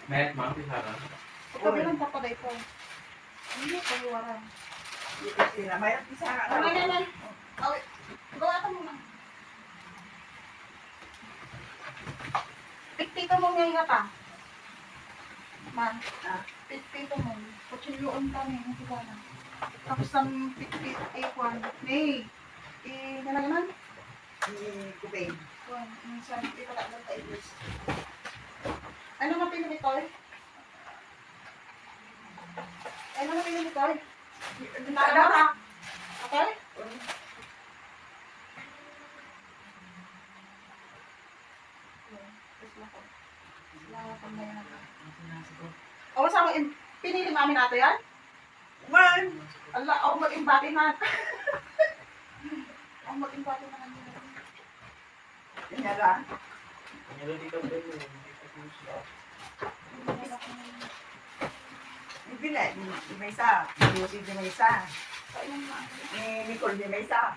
Speaker 1: Met, ma'am, si Sarah.
Speaker 2: Ikaw bilang papaday po. Hindi, pagwaran.
Speaker 3: Dito sila. Mayroon isa ka.
Speaker 2: Ay. Gawa ka muna. Piktito mo ngayon nga pa. Man, piktito mo. Kutsilyoon kami, hindi ka na. Tapos ang pikpit, kwan. May, nalagaman?
Speaker 3: Kupay.
Speaker 2: Kwan, minsan, ipalaglan tayo. Ano nga pinili ko eh? Ano nga pinili ko eh? Nalagaman? Okay? O, sa mga pinili namin nato yan?
Speaker 3: Man!
Speaker 2: Ala, ako mag-imbati na. Ako mag-imbati na kanina.
Speaker 3: Kanyara. Yung pila, yung may isa. Yung Lucy yung may isa.
Speaker 2: Kailan na?
Speaker 3: Ni Nicole yung may isa.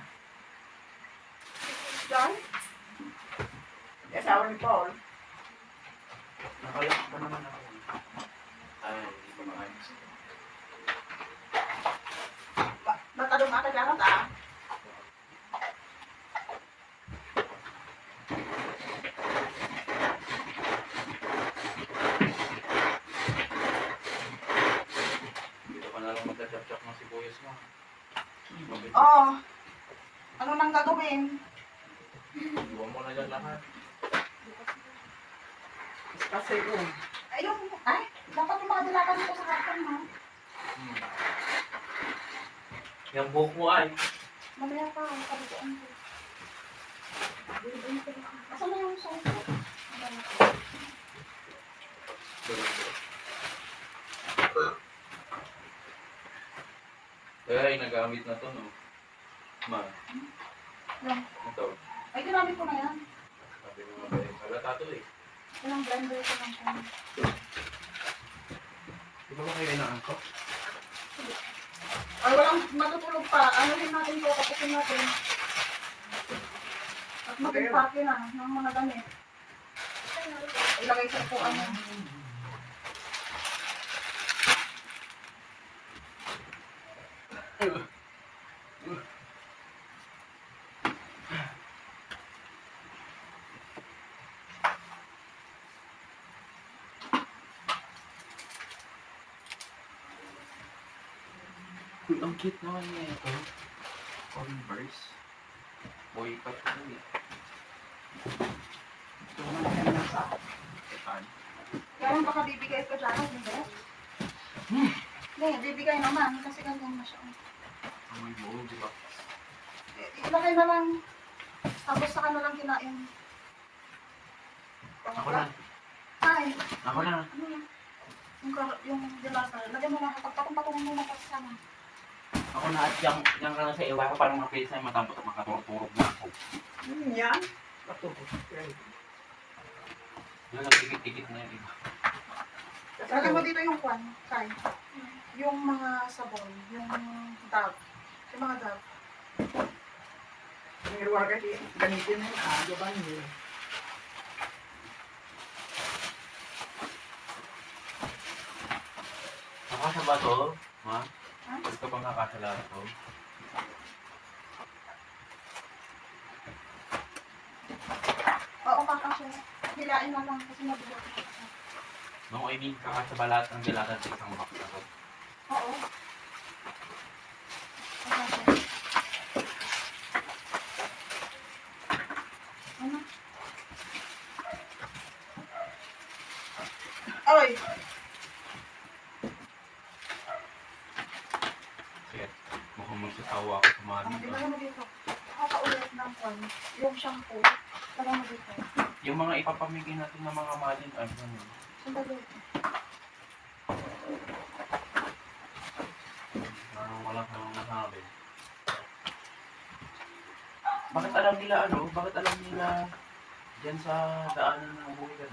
Speaker 2: John?
Speaker 3: Yung asawa ni Paul.
Speaker 1: Nakalak pa naman ako. Ay, hindi ko maayos.
Speaker 2: Matadong ka kagarat ah.
Speaker 1: Dito ka na lang magdadapchak ng sibuyas mo. Mabit.
Speaker 2: Oh. Ano nang gagawin?
Speaker 1: Iwan mo na dyan lahat.
Speaker 3: Kasi ko.
Speaker 2: Ayun, dapat yung mga dilakan ko sa karton mo.
Speaker 1: Yung buhok mo ay.
Speaker 2: Mamaya pa, sabi Susuan ko. Asan na yung suot ko?
Speaker 1: Kaya ay nagamit na to, no? Ma,
Speaker 2: Yan.
Speaker 1: ito.
Speaker 2: Ay, ginamit ko na yan.
Speaker 1: Sabi mo nga ba yung halata to eh.
Speaker 2: Ilang blender ko lang siya.
Speaker 1: Di ba kayo inaangkot?
Speaker 2: Ay, walang matutulog pa. Anuhin natin to, kapusin natin. At mag-impake na ng mga damit. Ilagay sa upuan mo.
Speaker 1: Uy, ang cute naman niya ito. Converse. Boy, cut ko eh.
Speaker 3: Ito naman yan nasa.
Speaker 1: Etan.
Speaker 2: Kaya baka bibigay ka dyan, hindi? Hindi, bibigay naman. Kasi ganyan na siya.
Speaker 1: Uy, mo, di ba?
Speaker 2: Ilagay na lang. Tapos saka na lang kinain.
Speaker 1: Ako na.
Speaker 2: Ay,
Speaker 1: Ako na.
Speaker 2: ano yan? Yung dilata. Lagyan mo lang. Pagpatong-patong mo na kasi sana.
Speaker 1: Ako na at yung ka na sa iwa ko parang mga pesa yung matampot at makaturog na ako.
Speaker 3: Yan. Patubos.
Speaker 1: Yun ang tikit-tikit na yung iba.
Speaker 2: Lagyan mo dito yung kwan. Kay. Yung mga sabon. Yung dove. Yung mga dove.
Speaker 3: May ruwaga di gamitin mo na. Gaban mo.
Speaker 1: Nakasa ba to? Ha?
Speaker 2: Ha?
Speaker 1: Ito pang nakasala to.
Speaker 2: Oo, kakasya. Hilain na lang kasi mabigat.
Speaker 1: Nung I mean, kakasabalat ang dilata sa isang box na to.
Speaker 2: Oo. Kakasya. Ano? Oy!
Speaker 1: Sige, mukhang magsasawa ako sa mga
Speaker 2: Ano,
Speaker 1: dito.
Speaker 2: ilagay mo dito. Kakaulit ng kwan. Yung shampoo. Ilagay mo dito.
Speaker 1: Yung mga ipapamigay natin ng mga malin, ay ano.
Speaker 2: Sandali.
Speaker 1: Parang walang nang nasabi. Bakit alam nila ano? Bakit alam nila dyan sa daanan ng buhay ka?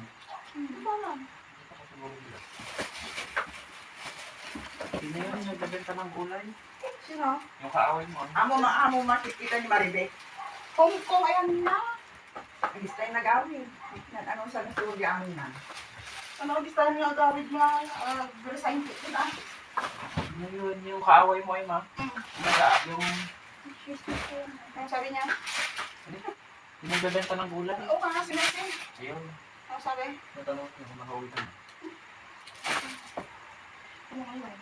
Speaker 2: Hindi ba lang?
Speaker 1: Ito ko siguro nila. Sino yun? Nagbebenta ng gulay?
Speaker 2: Sino?
Speaker 1: Yung kaaway mo. ano?
Speaker 3: Amo makikita ni Maribek.
Speaker 2: Kung ayan na.
Speaker 3: Hindi tayo nag-awin. Ano sa gusto di amin na.
Speaker 2: Ano ko gusto niya gawin niya? Resign ko na.
Speaker 1: Ngayon, yung kaaway mo ay ma. Yung
Speaker 2: Ang sabi niya?
Speaker 1: yung nagbebenta ng gulay.
Speaker 2: Oo ka nga, sinesin.
Speaker 1: Ayun.
Speaker 2: Ang sabi?
Speaker 1: Natanong ko kung nakauwi ka na.
Speaker 2: Ano nga yun?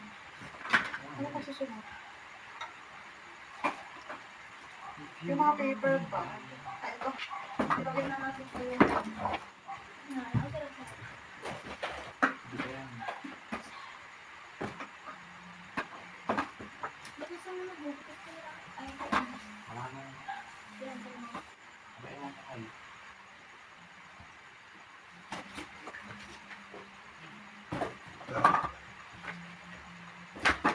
Speaker 2: Ano pa susunod? Yung mga paper ba? Ay, ito. Ilagay na natin sa yung...
Speaker 1: Hindi ba yan? Wala na. Aba, ewan ko kayo.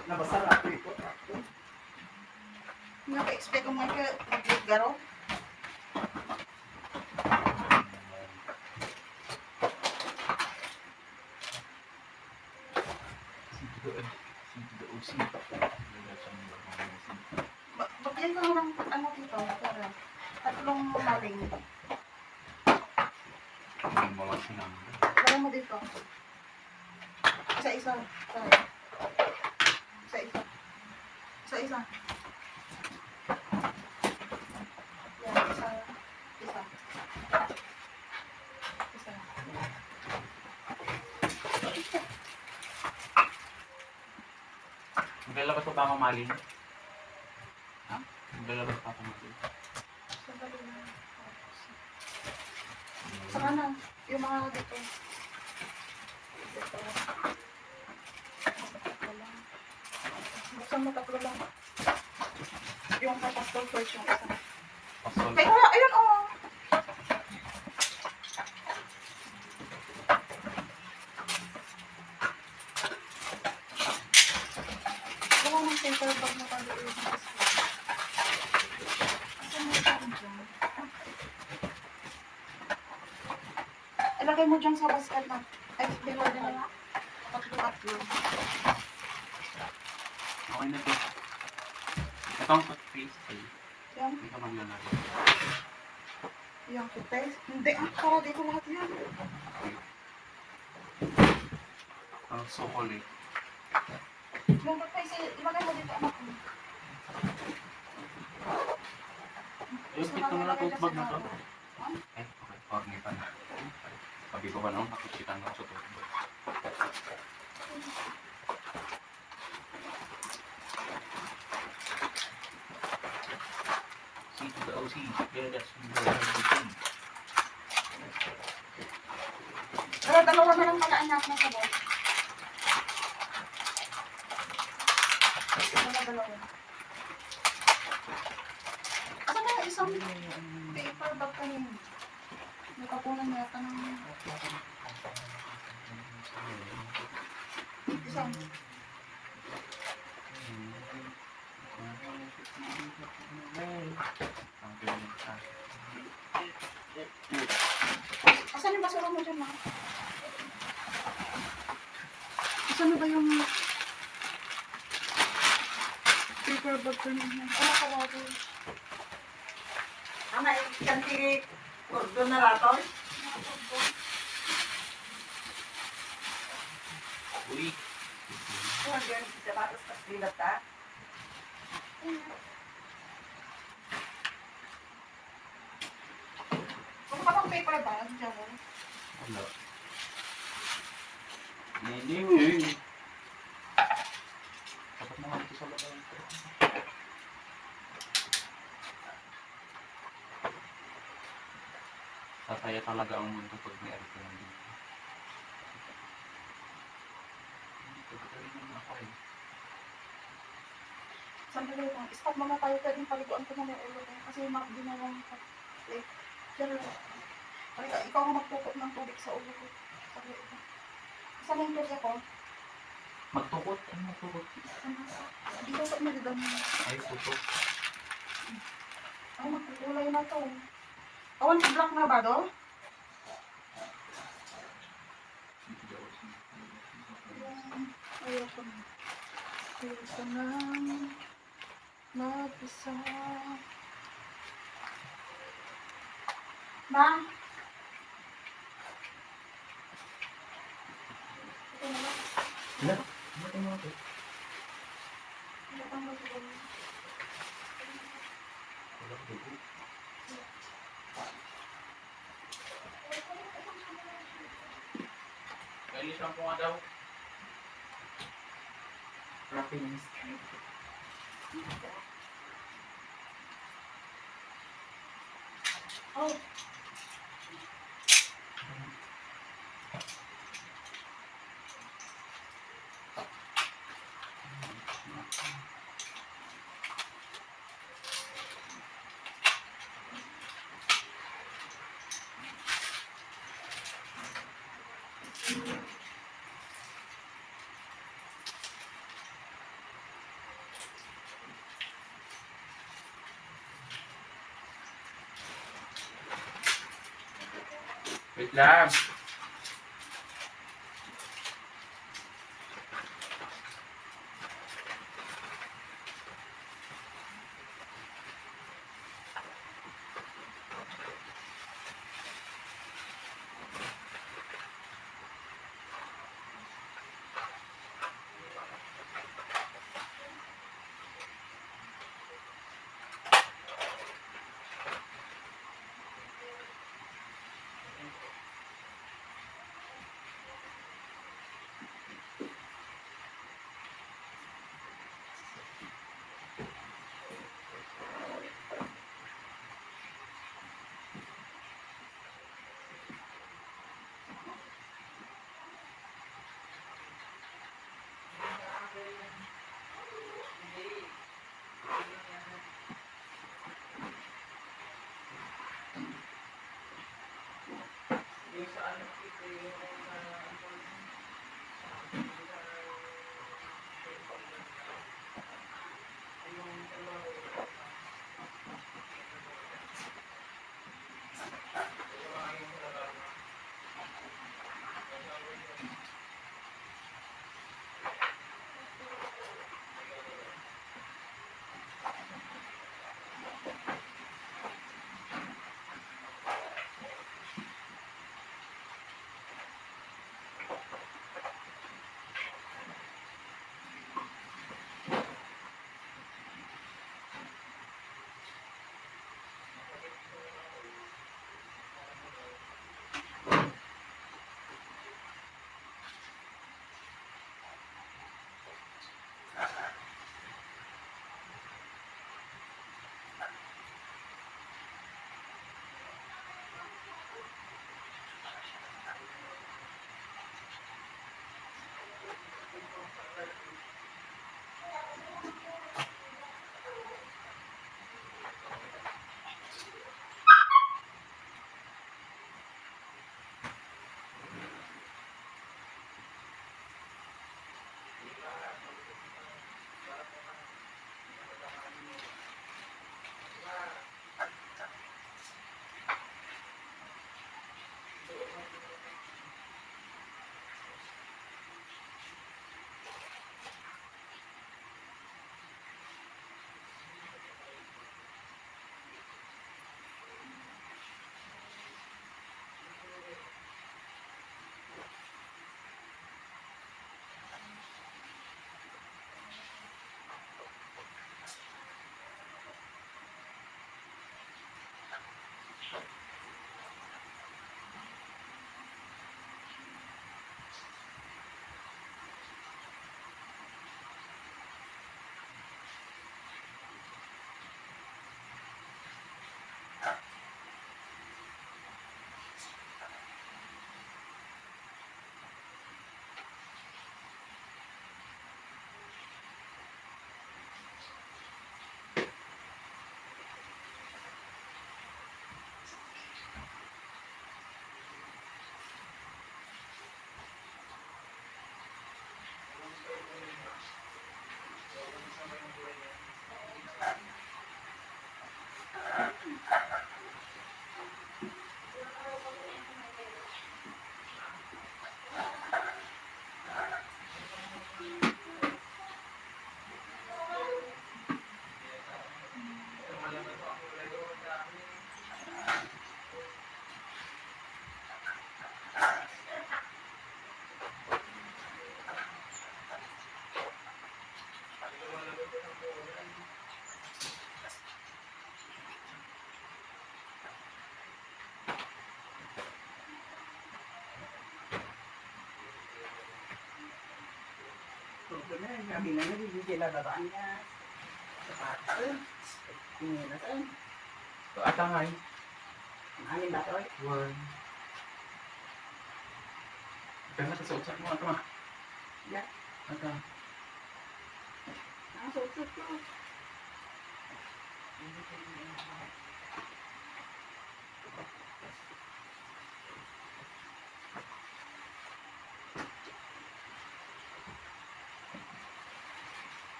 Speaker 3: Nabasa na ako ito.
Speaker 2: Naka-expect ko mga garo. Bagyan ko lang ano dito. Para tatlong maling.
Speaker 1: Hindi mo lang sinama.
Speaker 2: Lagyan mo dito. Isa-isa. Isa-isa. Isa-isa. Yan, isa. Isa. Isa.
Speaker 1: Maglalabas pa ba mamalin? Ha? Maglalabas pa mamalin?
Speaker 2: Sandali na. Saka na, yung mga dito. Dito. Tatlo lang. Buksan mo tatlo lang. Yung kapastol first yung isa. Kaya kuya, ayun oh. Wala nang paper bag na pag-iwi sa school. Saan mo ito dyan? Ilagay mo dyan sa basket na. Ay, bilog na lang. Tatlo-tatlo.
Speaker 1: Okay na to. Ito ang toothpaste ay.
Speaker 2: Yan.
Speaker 1: Hindi ka maglalagay.
Speaker 2: Yung toothpaste. Hindi, para dito lahat yan.
Speaker 1: Ang chocolate.
Speaker 2: Yung toothpaste, ilagay mo dito anak mo.
Speaker 1: Yung kit naman ang tote bag na to. Eh, okay. Orne pa na. Sabi ko ba naman, nakikita na ako sa tote bag. C to the OC. Yeah, that's the OC.
Speaker 2: Pero dalawa na lang pala anak na sabon. Dalawa. Asa na yung isang paper bag kanina? Nakapunan na yata ng isang. Asan yung basura mo dyan, ma? Asan na ba yung paper bag kanina? Ano ka ba ito?
Speaker 3: Ana, kanti cordon na raton.
Speaker 1: Uy,
Speaker 3: Kung yan, sapatos pas dilat ta.
Speaker 2: Ano ka bang paper bag dyan?
Speaker 1: wala. Hindi. Dapat mga dito sa labay. Tataya talaga ang mundo pag may arito ng dito. Pagkakaroon naman ako eh.
Speaker 2: Sandali lang. Stop muna tayo. Pwedeng paliguan ko na yung ulo ko. Kasi yung ginawang like, pero, ikaw ang magpupot ng tubig sa ulo ko. Sabi ko. Saan yung tubig ako?
Speaker 1: Magtukot? Ano magtukot?
Speaker 2: Dito sa nagdam.
Speaker 1: Ay, tukot.
Speaker 2: Ay, magkukulay na to. Awan si black na ba do? Ayoko na. Ayoko na. Mag-isa. Ma? Ito na lang.
Speaker 1: Wala. Ba't ang mga to?
Speaker 2: Wala kang magagawa.
Speaker 1: Wala ko dugo. Kailis lang po nga daw. Wrappings.
Speaker 2: Oh.
Speaker 1: Wait lang.
Speaker 3: Sabi na nabibigyan na babaan niya. Sapatos. Pinilasan.
Speaker 1: Atangay.
Speaker 3: Anin ba ito?
Speaker 1: One. Kaya nakasuot mo ito ma.
Speaker 3: Yeah.
Speaker 1: Ata.
Speaker 3: Nakasuot ko.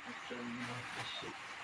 Speaker 1: Actually, no. Shit.